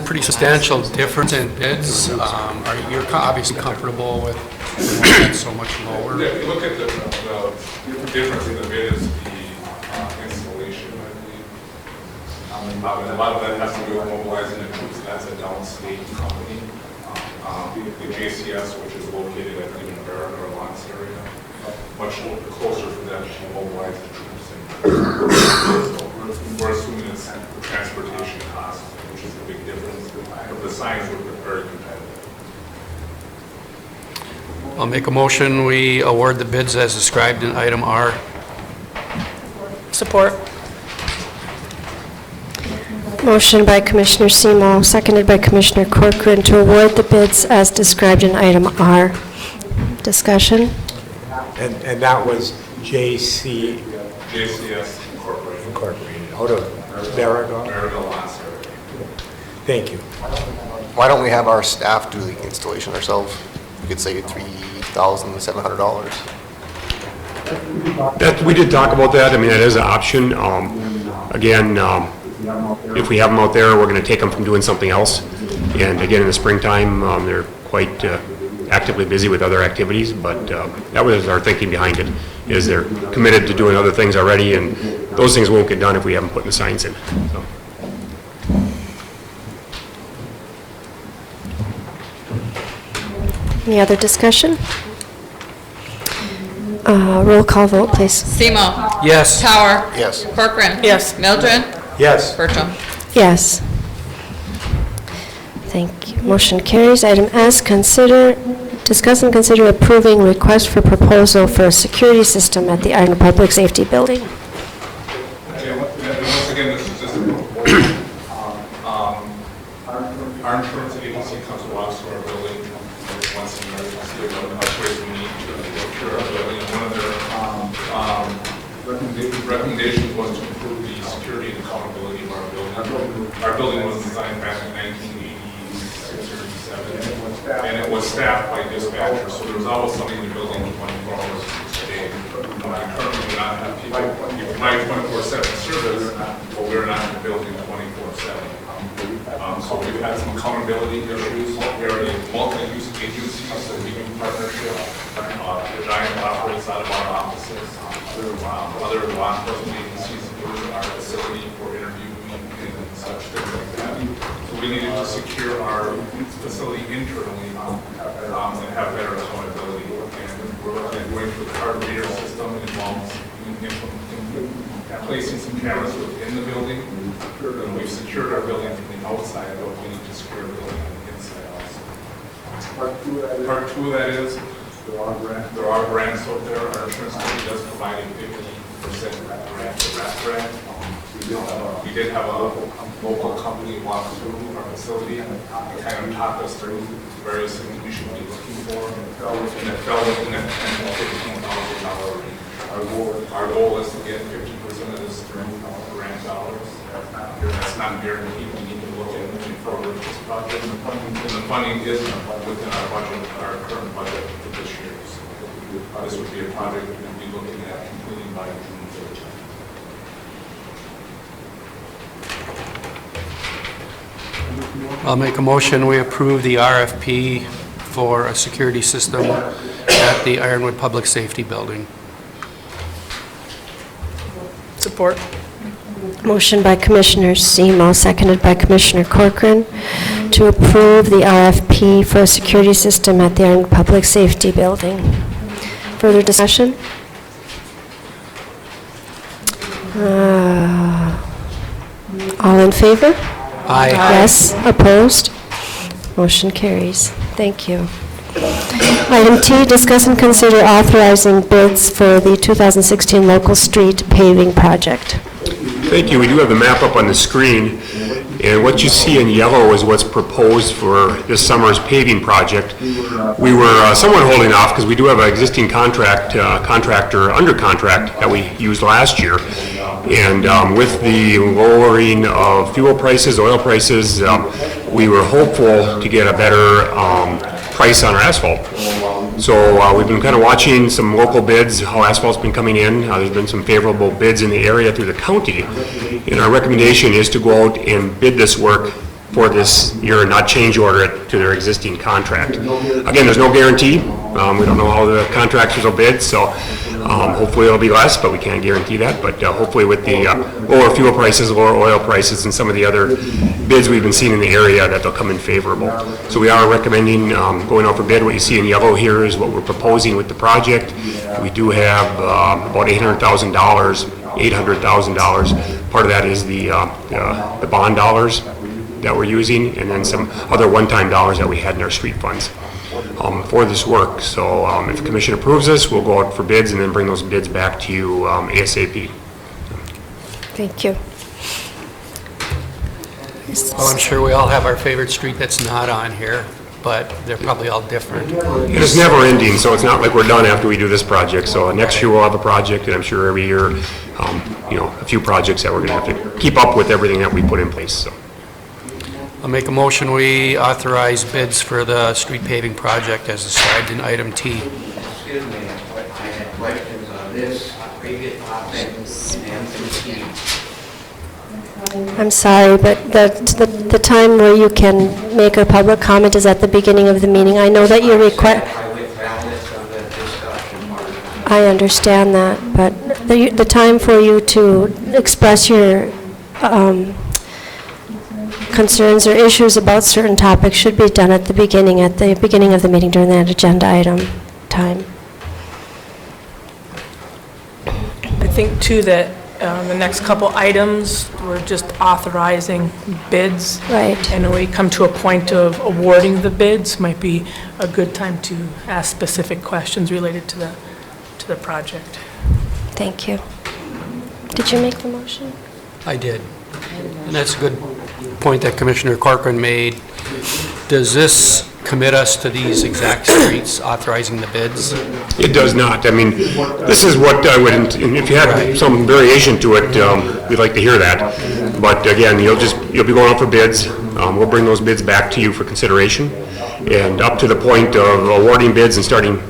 Pretty substantial difference in bids. You're obviously comfortable with that so much lower? If you look at the difference in the bid is the installation, I believe. A lot of that has to do with mobilizing the troops. That's a downstate company. The JCS, which is located at the Barrett or Lance area, much closer for them to mobilize the troops. We're assuming it's the transportation cost, which is a big difference. But the signs were very competitive. I'll make a motion, we award the bids as described in item R. Support. Motion by Commissioner Semo, seconded by Commissioner Corcoran to award the bids as described in item R. Discussion? And that was JCS Incorporated, out of Baraga. Lance area. Thank you. Why don't we have our staff do the installation ourselves? We could say $3,700. We did talk about that. I mean, that is an option. Again, if we have them out there, we're going to take them from doing something else. And again, in the springtime, they're quite actively busy with other activities, but that was our thinking behind it, is they're committed to doing other things already, and those things won't get done if we haven't put the signs in. So. Any other discussion? Roll call vote, please. Semo. Yes. Tower. Yes. Corcoran. Yes. Mildred. Yes. Bertram. Yes. Thank you. Motion carries. Item S, discuss and consider approving request for proposal for a security system at the Ironwood Public Safety Building. Once again, this is just our insurance agency comes to us to our building once a year to see what upgrades we need to secure our building. And one of their recommendations was to improve the security and accountability of our building. Our building was designed back in 1986 or 87, and it was staffed by dispatchers, so there was always somebody in the building 24 hours a day. Currently, we do not have people, you provide 24/7 service, but we're not in the building 24/7. So we've had some accountability issues. We are a multi-use agency, so we do partnership. The Giant operates out of our offices. Other law enforcement agencies use our facility for interviewing and such things like that. So we needed to secure our facility internally and have better accountability. And we're looking at going to a card reader system that involves placing some cameras within the building. And we've secured our building from the outside, but we need to secure the building on the inside also. Part two of that is, there are grants out there. Our insurance company does provide a 50% grant for that grant. We did have a local company walk through our facility and kind of talk us through various things we should be looking for. And it fell within that $15,000 range. Our goal is to get 50% of this through grant dollars. That's not guaranteed. We need to look at moving forward with this project. And the funding is within our budget, our current budget for this year. So this would be a project we would be looking at completing by June 30th. I'll make a motion, we approve the RFP for a security system at the Ironwood Public Safety Building. Support. Motion by Commissioner Semo, seconded by Commissioner Corcoran to approve the RFP for a security system at the Ironwood Public Safety Building. Further discussion? All in favor? Aye. Yes, opposed? Motion carries. Thank you. Item T, discuss and consider authorizing bids for the 2016 local street paving project. Thank you. We do have the map up on the screen, and what you see in yellow is what's proposed for this summer's paving project. We were somewhat holding off because we do have an existing contractor under contract that we used last year. And with the lowering of fuel prices, oil prices, we were hopeful to get a better price on our asphalt. So we've been kind of watching some local bids, how asphalt's been coming in. There's been some favorable bids in the area through the county. And our recommendation is to go out and bid this work for this year and not change order it to their existing contract. Again, there's no guarantee. We don't know how the contractors will bid, so hopefully it'll be less, but we can't guarantee that. But hopefully with the lower fuel prices, lower oil prices, and some of the other bids we've been seeing in the area, that they'll come in favorable. So we are recommending going out for bid. What you see in yellow here is what we're proposing with the project. We do have about $800,000. Part of that is the bond dollars that we're using, and then some other one-time dollars that we had in our street funds for this work. So if the commission approves this, we'll go out for bids and then bring those bids back to you ASAP. Thank you. Well, I'm sure we all have our favorite street that's not on here, but they're probably all different. It is never ending, so it's not like we're done after we do this project. So next year we'll have a project, and I'm sure every year, a few projects that we're going to have to keep up with everything that we put in place. So. I'll make a motion, we authorize bids for the street paving project as described in item T. Excuse me, I had questions on this previous topic and I'm sorry, but the time where you can make a public comment is at the beginning of the meeting. I know that you request... I withheld this from the discussion part. I understand that, but the time for you to express your concerns or issues about certain topics should be done at the beginning of the meeting during that agenda item time. I think too that the next couple items, we're just authorizing bids. Right. And when we come to a point of awarding the bids, might be a good time to ask specific questions related to the project. Thank you. Did you make the motion? I did. And that's a good point that Commissioner Corcoran made. Does this commit us to these exact streets authorizing the bids? It does not. I mean, this is what I would, and if you had some variation to it, we'd like to hear that. But again, you'll be going out for bids. We'll bring those bids back to you for consideration. And up to the point of awarding bids and starting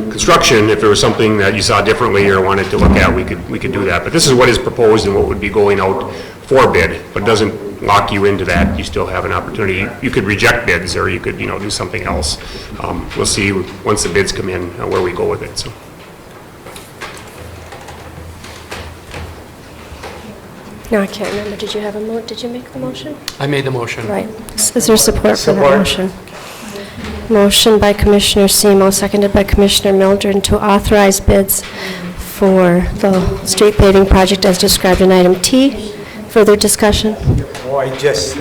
construction, if there was something that you saw differently or wanted to look at, we could do that. But this is what is proposed and what would be going out for bid, but it doesn't lock you into that. You still have an opportunity. You could reject bids, or you could, do something else. We'll see once the bids come in where we go with it. So. No, I can't remember. Did you have did you make the motion? I made the motion. Right. Is there support for that motion? Motion by Commissioner Semo, seconded by Commissioner Mildred to authorize bids for the street paving project as described in item T. Further discussion? Well, I just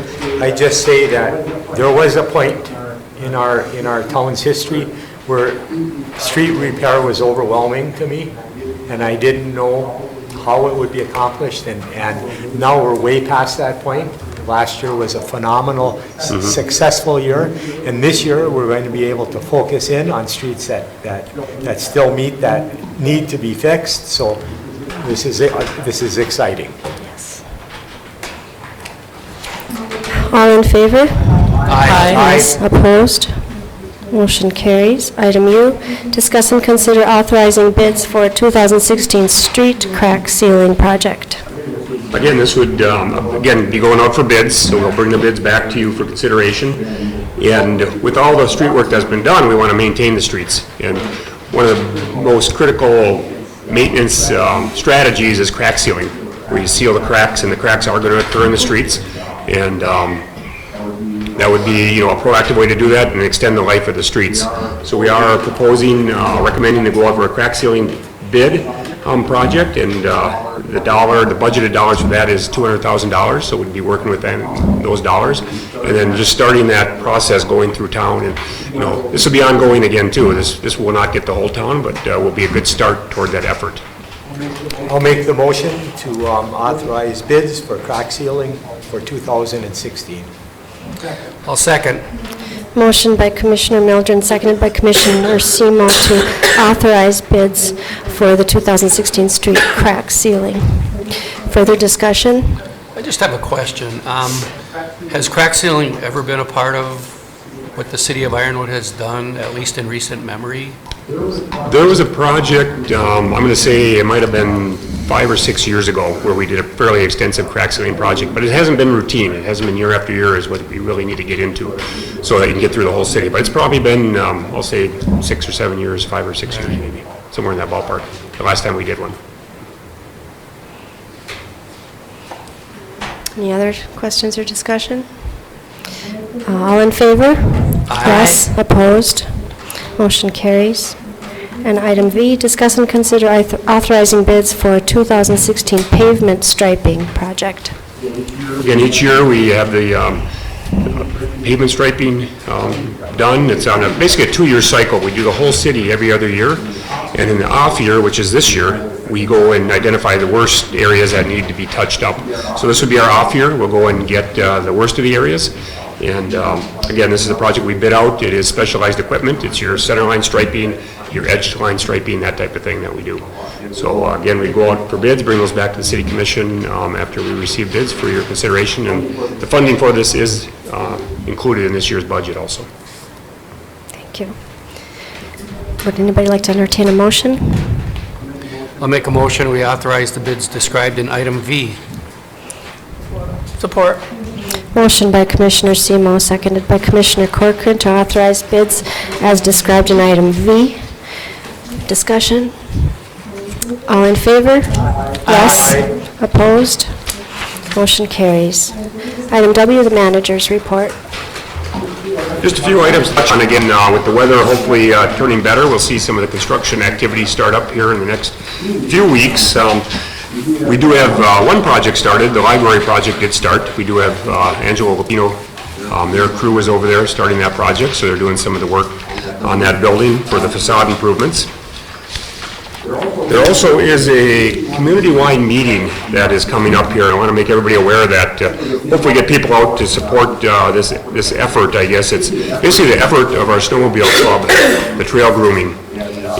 say that there was a point in our town's history where street repair was overwhelming to me, and I didn't know how it would be accomplished, and now we're way past that point. Last year was a phenomenal, successful year, and this year we're going to be able to focus in on streets that still meet that need to be fixed. So this is exciting. Yes. All in favor? Aye. Opposed? Motion carries. Item U, discuss and consider authorizing bids for 2016 street crack sealing project. Again, this would, be going out for bids, so we'll bring the bids back to you for consideration. And with all the street work that's been done, we want to maintain the streets. And one of the most critical maintenance strategies is crack sealing, where you seal the cracks, and the cracks are going to occur in the streets. And that would be, a proactive way to do that and extend the life of the streets. So we are proposing, recommending to go out for a crack sealing bid project, and the budgeted dollars for that is $200,000, so we'd be working with those dollars. And then just starting that process going through town, and, this will be ongoing again too. This will not get the whole town, but will be a good start toward that effort. I'll make the motion to authorize bids for crack sealing for 2016. I'll second. Motion by Commissioner Mildren, seconded by Commissioner Semo to authorize bids for the 2016 street crack sealing. Further discussion? I just have a question. Has crack sealing ever been a part of what the city of Ironwood has done, at least in recent memory? There was a project, I'm going to say it might have been 5 or 6 years ago, where we did a fairly extensive crack sealing project, but it hasn't been routine. It hasn't been year after year is what we really need to get into so that you can get through the whole city. But it's probably been, I'll say 6 or 7 years, 5 or 6 years maybe, somewhere in that ballpark, the last time we did one. Any other questions or discussion? All in favor? Aye. Yes, opposed? Motion carries. And item V, discuss and consider authorizing bids for 2016 pavement striping project. Again, each year we have the pavement striping done. It's on basically a 2-year cycle. We do the whole city every other year. And in the off year, which is this year, we go and identify the worst areas that need to be touched up. So this would be our off year. We'll go and get the worst of the areas. And again, this is a project we bid out. It is specialized equipment. It's your center line striping, your edge line striping, that type of thing that we do. So again, we go out for bids, bring those back to the City Commission after we receive bids for your consideration. And the funding for this is included in this year's budget also. Thank you. Would anybody like to entertain a motion? I'll make a motion, we authorize the bids described in item V. Support. Motion by Commissioner Semo, seconded by Commissioner Corcoran to authorize bids as described in item V. Discussion? All in favor? Yes. Opposed? Motion carries. Item W, the manager's report. Just a few items to touch on again. With the weather hopefully turning better, we'll see some of the construction activity start up here in the next few weeks. We do have one project started. The library project did start. We do have Angelo Lupino. Their crew is over there starting that project, so they're doing some of the work on that building for the facade improvements. There also is a community-wide meeting that is coming up here. I want to make everybody aware of that. Hopefully get people out to support this effort, I guess. It's basically the effort of our snowmobile club, the trail grooming.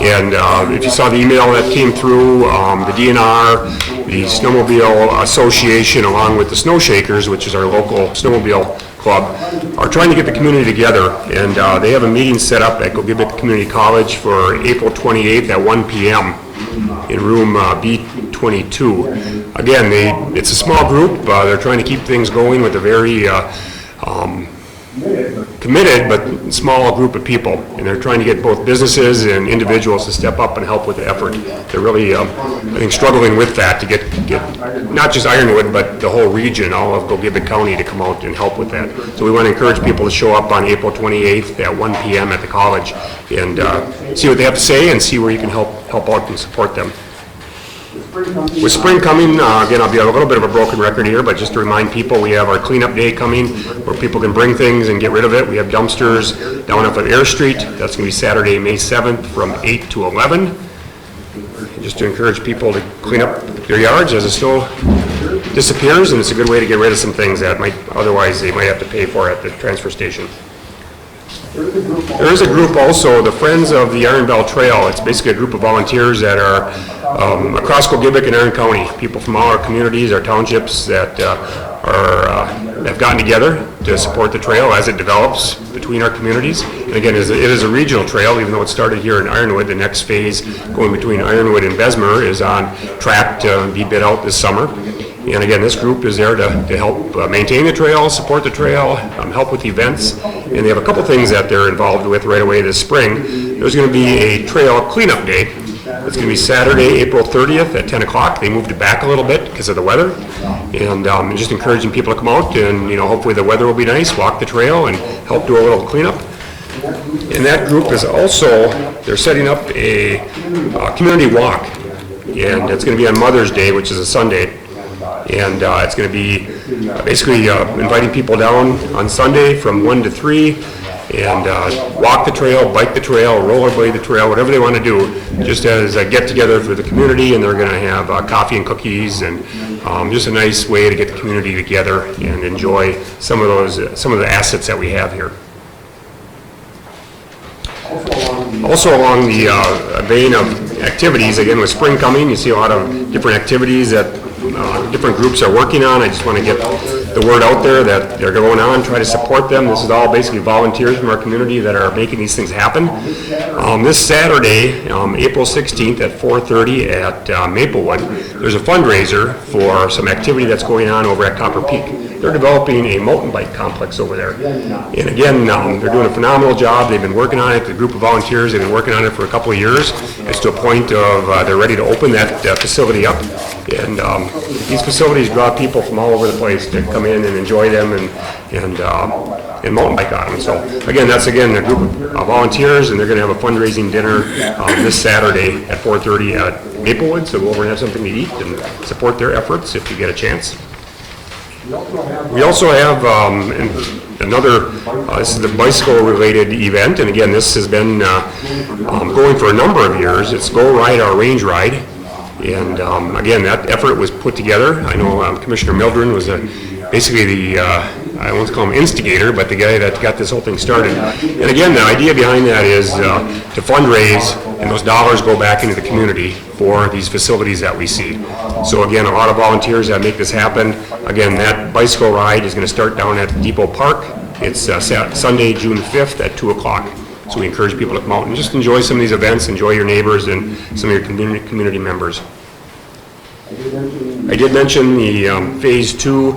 And if you saw the email that came through, the DNR, the Snowmobile Association, along with the Snow Shakers, which is our local snowmobile club, are trying to get the community together. And they have a meeting set up at Gogebic Community College for April 28th at 1 p.m. in room B22. Again, it's a small group. They're trying to keep things going with a very committed but small group of people, and they're trying to get both businesses and individuals to step up and help with the effort. They're really, I think, struggling with that to get not just Ironwood, but the whole region, all of Gogebic County, to come out and help with that. So we want to encourage people to show up on April 28th at 1 p.m. at the college and see what they have to say and see where you can help out and support them. With spring coming, again, I'll be a little bit of a broken record here, but just to remind people, we have our cleanup day coming where people can bring things and get rid of it. We have dumpsters down off of Air Street. That's going to be Saturday, May 7th from 8 to 11. And just to encourage people to clean up their yards as the snow disappears, and it's a good way to get rid of some things that otherwise they might have to pay for at the transfer station. There is a group also, the Friends of the Iron Bell Trail. It's basically a group of volunteers that are across Gogebic and Iron County, people from all our communities, our townships that have gotten together to support the trail as it develops between our communities. And again, it is a regional trail, even though it started here in Ironwood. The next phase going between Ironwood and Bessemer is on track to be bid out this summer. And again, this group is there to help maintain the trail, support the trail, help with events. And they have a couple things that they're involved with right away this spring. There's going to be a trail cleanup day. It's going to be Saturday, April 30th at 10 o'clock. They moved it back a little bit because of the weather. And just encouraging people to come out and, hopefully the weather will be nice, walk the trail and help do a little cleanup. And that group is also, they're setting up a community walk. and it's going to be on Mother's Day, which is a Sunday. And it's going to be basically inviting people down on Sunday from 1 to 3, and walk the trail, bike the trail, rollerblade the trail, whatever they want to do, just as a get-together for the community. And they're going to have coffee and cookies, and just a nice way to get the community together and enjoy some of the assets that we have here. Also along the vein of activities, again with spring coming, you see a lot of different activities that different groups are working on. I just want to get the word out there that they're going on, try to support them. This is all basically volunteers from our community that are making these things happen. This Saturday, April 16th at 4:30 at Maplewood, there's a fundraiser for some activity that's going on over at Copper Peak. They're developing a mountain bike complex over there. And again, they're doing a phenomenal job. They've been working on it. The group of volunteers, they've been working on it for a couple of years. It's to a point of they're ready to open that facility up. And these facilities draw people from all over the place to come in and enjoy them and mountain bike on them. So again, that's a group of volunteers, and they're going to have a fundraising dinner this Saturday at 4:30 at Maplewood. So go over and have something to eat and support their efforts if you get a chance. We also have another, this is the bicycle-related event, and again, this has been going for a number of years. It's Go Ride Our Range Ride, and again, that effort was put together. I know Commissioner Mildren was basically the, I won't call him instigator, but the guy that got this whole thing started. And again, the idea behind that is to fundraise, and those dollars go back into the community for these facilities that we see. So again, a lot of volunteers that make this happen. Again, that bicycle ride is going to start down at Depot Park. It's Sunday, June 5th at 2 o'clock. So we encourage people to come out and just enjoy some of these events, enjoy your neighbors and some of your community members. I did mention the Phase 2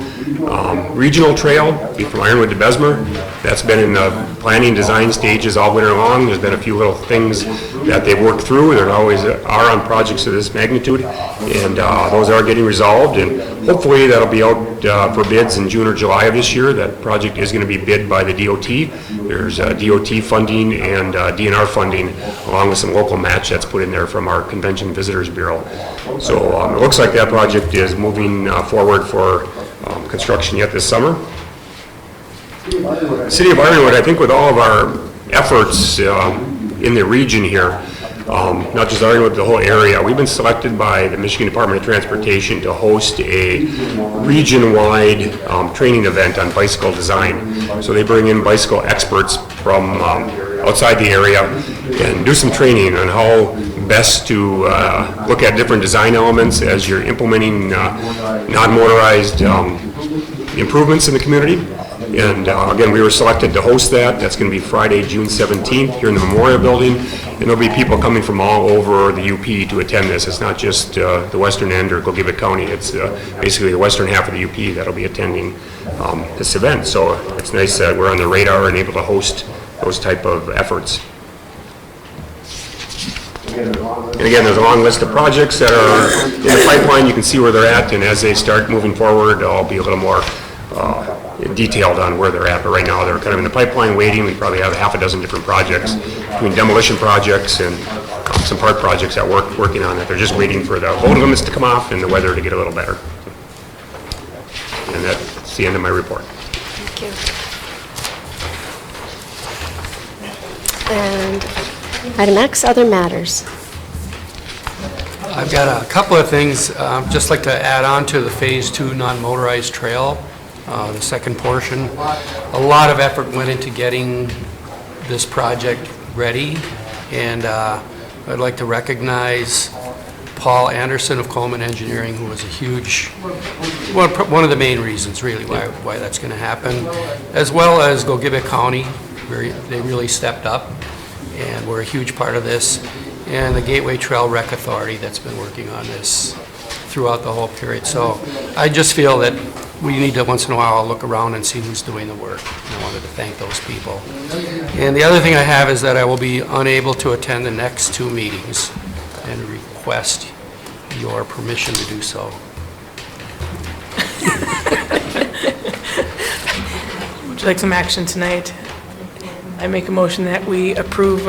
regional trail from Ironwood to Bessemer. That's been in the planning design stages all winter long. There's been a few little things that they've worked through. There always are on projects of this magnitude, and those are getting resolved, and hopefully that'll be out for bids in June or July of this year. That project is going to be bid by the DOT. There's DOT funding and DNR funding, along with some local match that's put in there from our Convention Visitors Bureau. So it looks like that project is moving forward for construction yet this summer. The City of Ironwood, I think with all of our efforts in the region here, not just Ironwood, the whole area, we've been selected by the Michigan Department of Transportation to host a region-wide training event on bicycle design. So they bring in bicycle experts from outside the area and do some training on how best to look at different design elements as you're implementing non-motorized improvements in the community. And again, we were selected to host that. That's going to be Friday, June 17th here in the Memorial Building. And there'll be people coming from all over the UP to attend this. It's not just the western end or Gogebic County. It's basically the western half of the UP that'll be attending this event. So it's nice that we're on the radar and able to host those type of efforts. And again, there's a long list of projects that are in the pipeline. You can see where they're at, and as they start moving forward, I'll be a little more detailed on where they're at. But right now, they're kind of in the pipeline waiting. We probably have half a dozen different projects between demolition projects and some park projects that we're working on that they're just waiting for the load limits to come off and the weather to get a little better. And that's the end of my report. Thank you. And item X, other matters. I've got a couple of things, just like to add on to the Phase 2 non-motorized trail, the second portion. A lot of effort went into getting this project ready, and I'd like to recognize Paul Anderson of Coleman Engineering, who was a huge, one of the main reasons really why that's going to happen, as well as Gogebic County. They really stepped up and were a huge part of this, and the Gateway Trail Rec Authority that's been working on this throughout the whole period. So I just feel that we need to once in a while look around and see who's doing the work. And I wanted to thank those people. And the other thing I have is that I will be unable to attend the next two meetings and request your permission to do so. Would you like some action tonight? I make a motion that we approve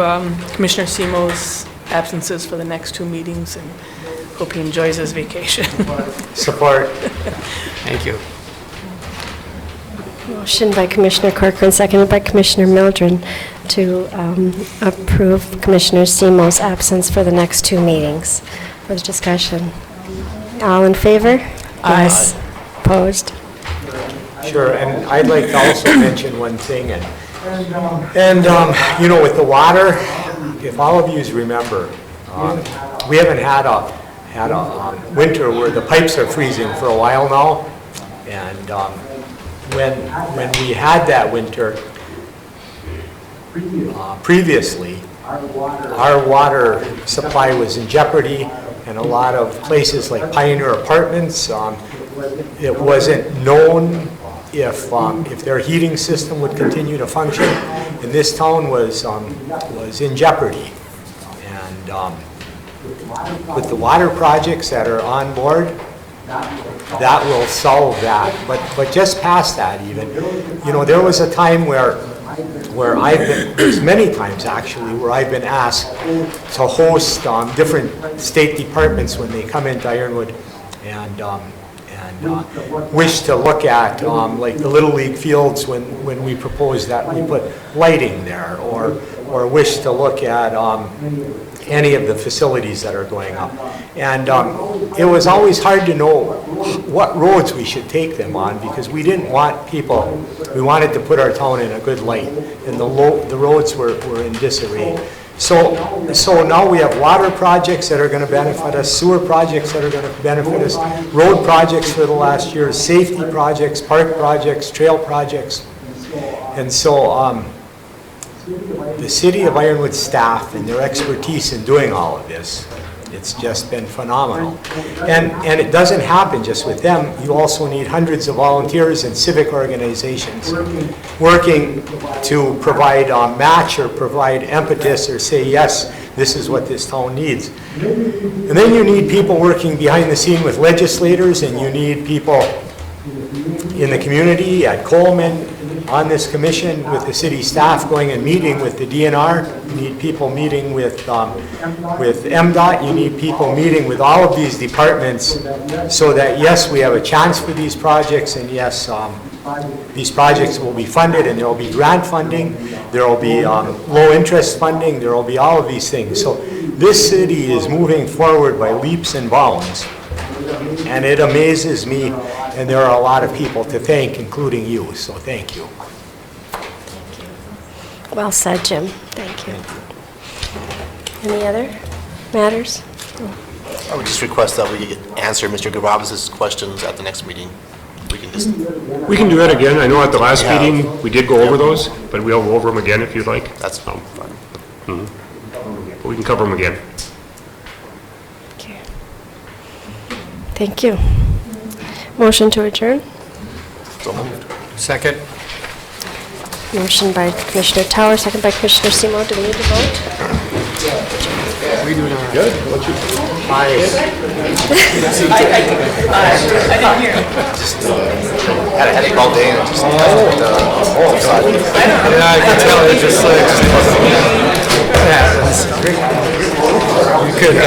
Commissioner Simo's absences for the next two meetings and Hope he enjoys his vacation. Support. Thank you. Motion by Commissioner Corcoran, seconded by Commissioner Mildred to approve Commissioner Simo's absence for the next 2 meetings. For discussion. All in favor? Aye. Yes. Opposed? Sure, and I'd like to also mention one thing, and you know, with the water, if all of yous remember, we haven't had a winter where the pipes are freezing for a while now, and when we had that winter previously, our water supply was in jeopardy, and a lot of places like Pioneer Apartments, it wasn't known if their heating system would continue to function, and this town was in jeopardy. And with the water projects that are on board, that will solve that. But just past that even, you know, there was a time where there's many times actually, where I've been asked to host different state departments when they come into Ironwood and wish to look at like the Little League fields when we propose that we put lighting there, or wish to look at any of the facilities that are going up. And it was always hard to know what roads we should take them on, because we didn't want people, we wanted to put our town in a good light, and the roads were in disarray. So now we have water projects that are going to benefit us, sewer projects that are going to benefit us, road projects for the last year, safety projects, park projects, trail projects. And so the City of Ironwood staff and their expertise in doing all of this, it's just been phenomenal. And it doesn't happen just with them. You also need hundreds of volunteers and civic organizations working to provide match or provide impetus or say, yes, this is what this town needs. And then you need people working behind the scene with legislators, and you need people in the community, at Coleman, on this commission, with the city staff going and meeting with the DNR. You need people meeting with MDOT. You need people meeting with all of these departments, so that yes, we have a chance for these projects, and yes, these projects will be funded, and there will be grant funding, there will be low interest funding, there will be all of these things. So this city is moving forward by leaps and bounds, and it amazes me, and there are a lot of people to thank, including you, so thank you. Well said, Jim. Thank you. Any other matters? I would just request that we answer Mr. Garabas' questions at the next meeting. We can do that again. I know at the last Yeah. meeting, we did go over those, but we'll go over them again if you'd like. That's fine. But we can cover them again. Okay. Thank you. Motion to adjourn? So moved. Second. Motion by Commissioner Tower, second by Commissioner Simo. Do we need to vote? We do not. Good. Aye. I didn't hear. Had a headache all day, and it just Yeah, I can tell it just like, yeah, you could.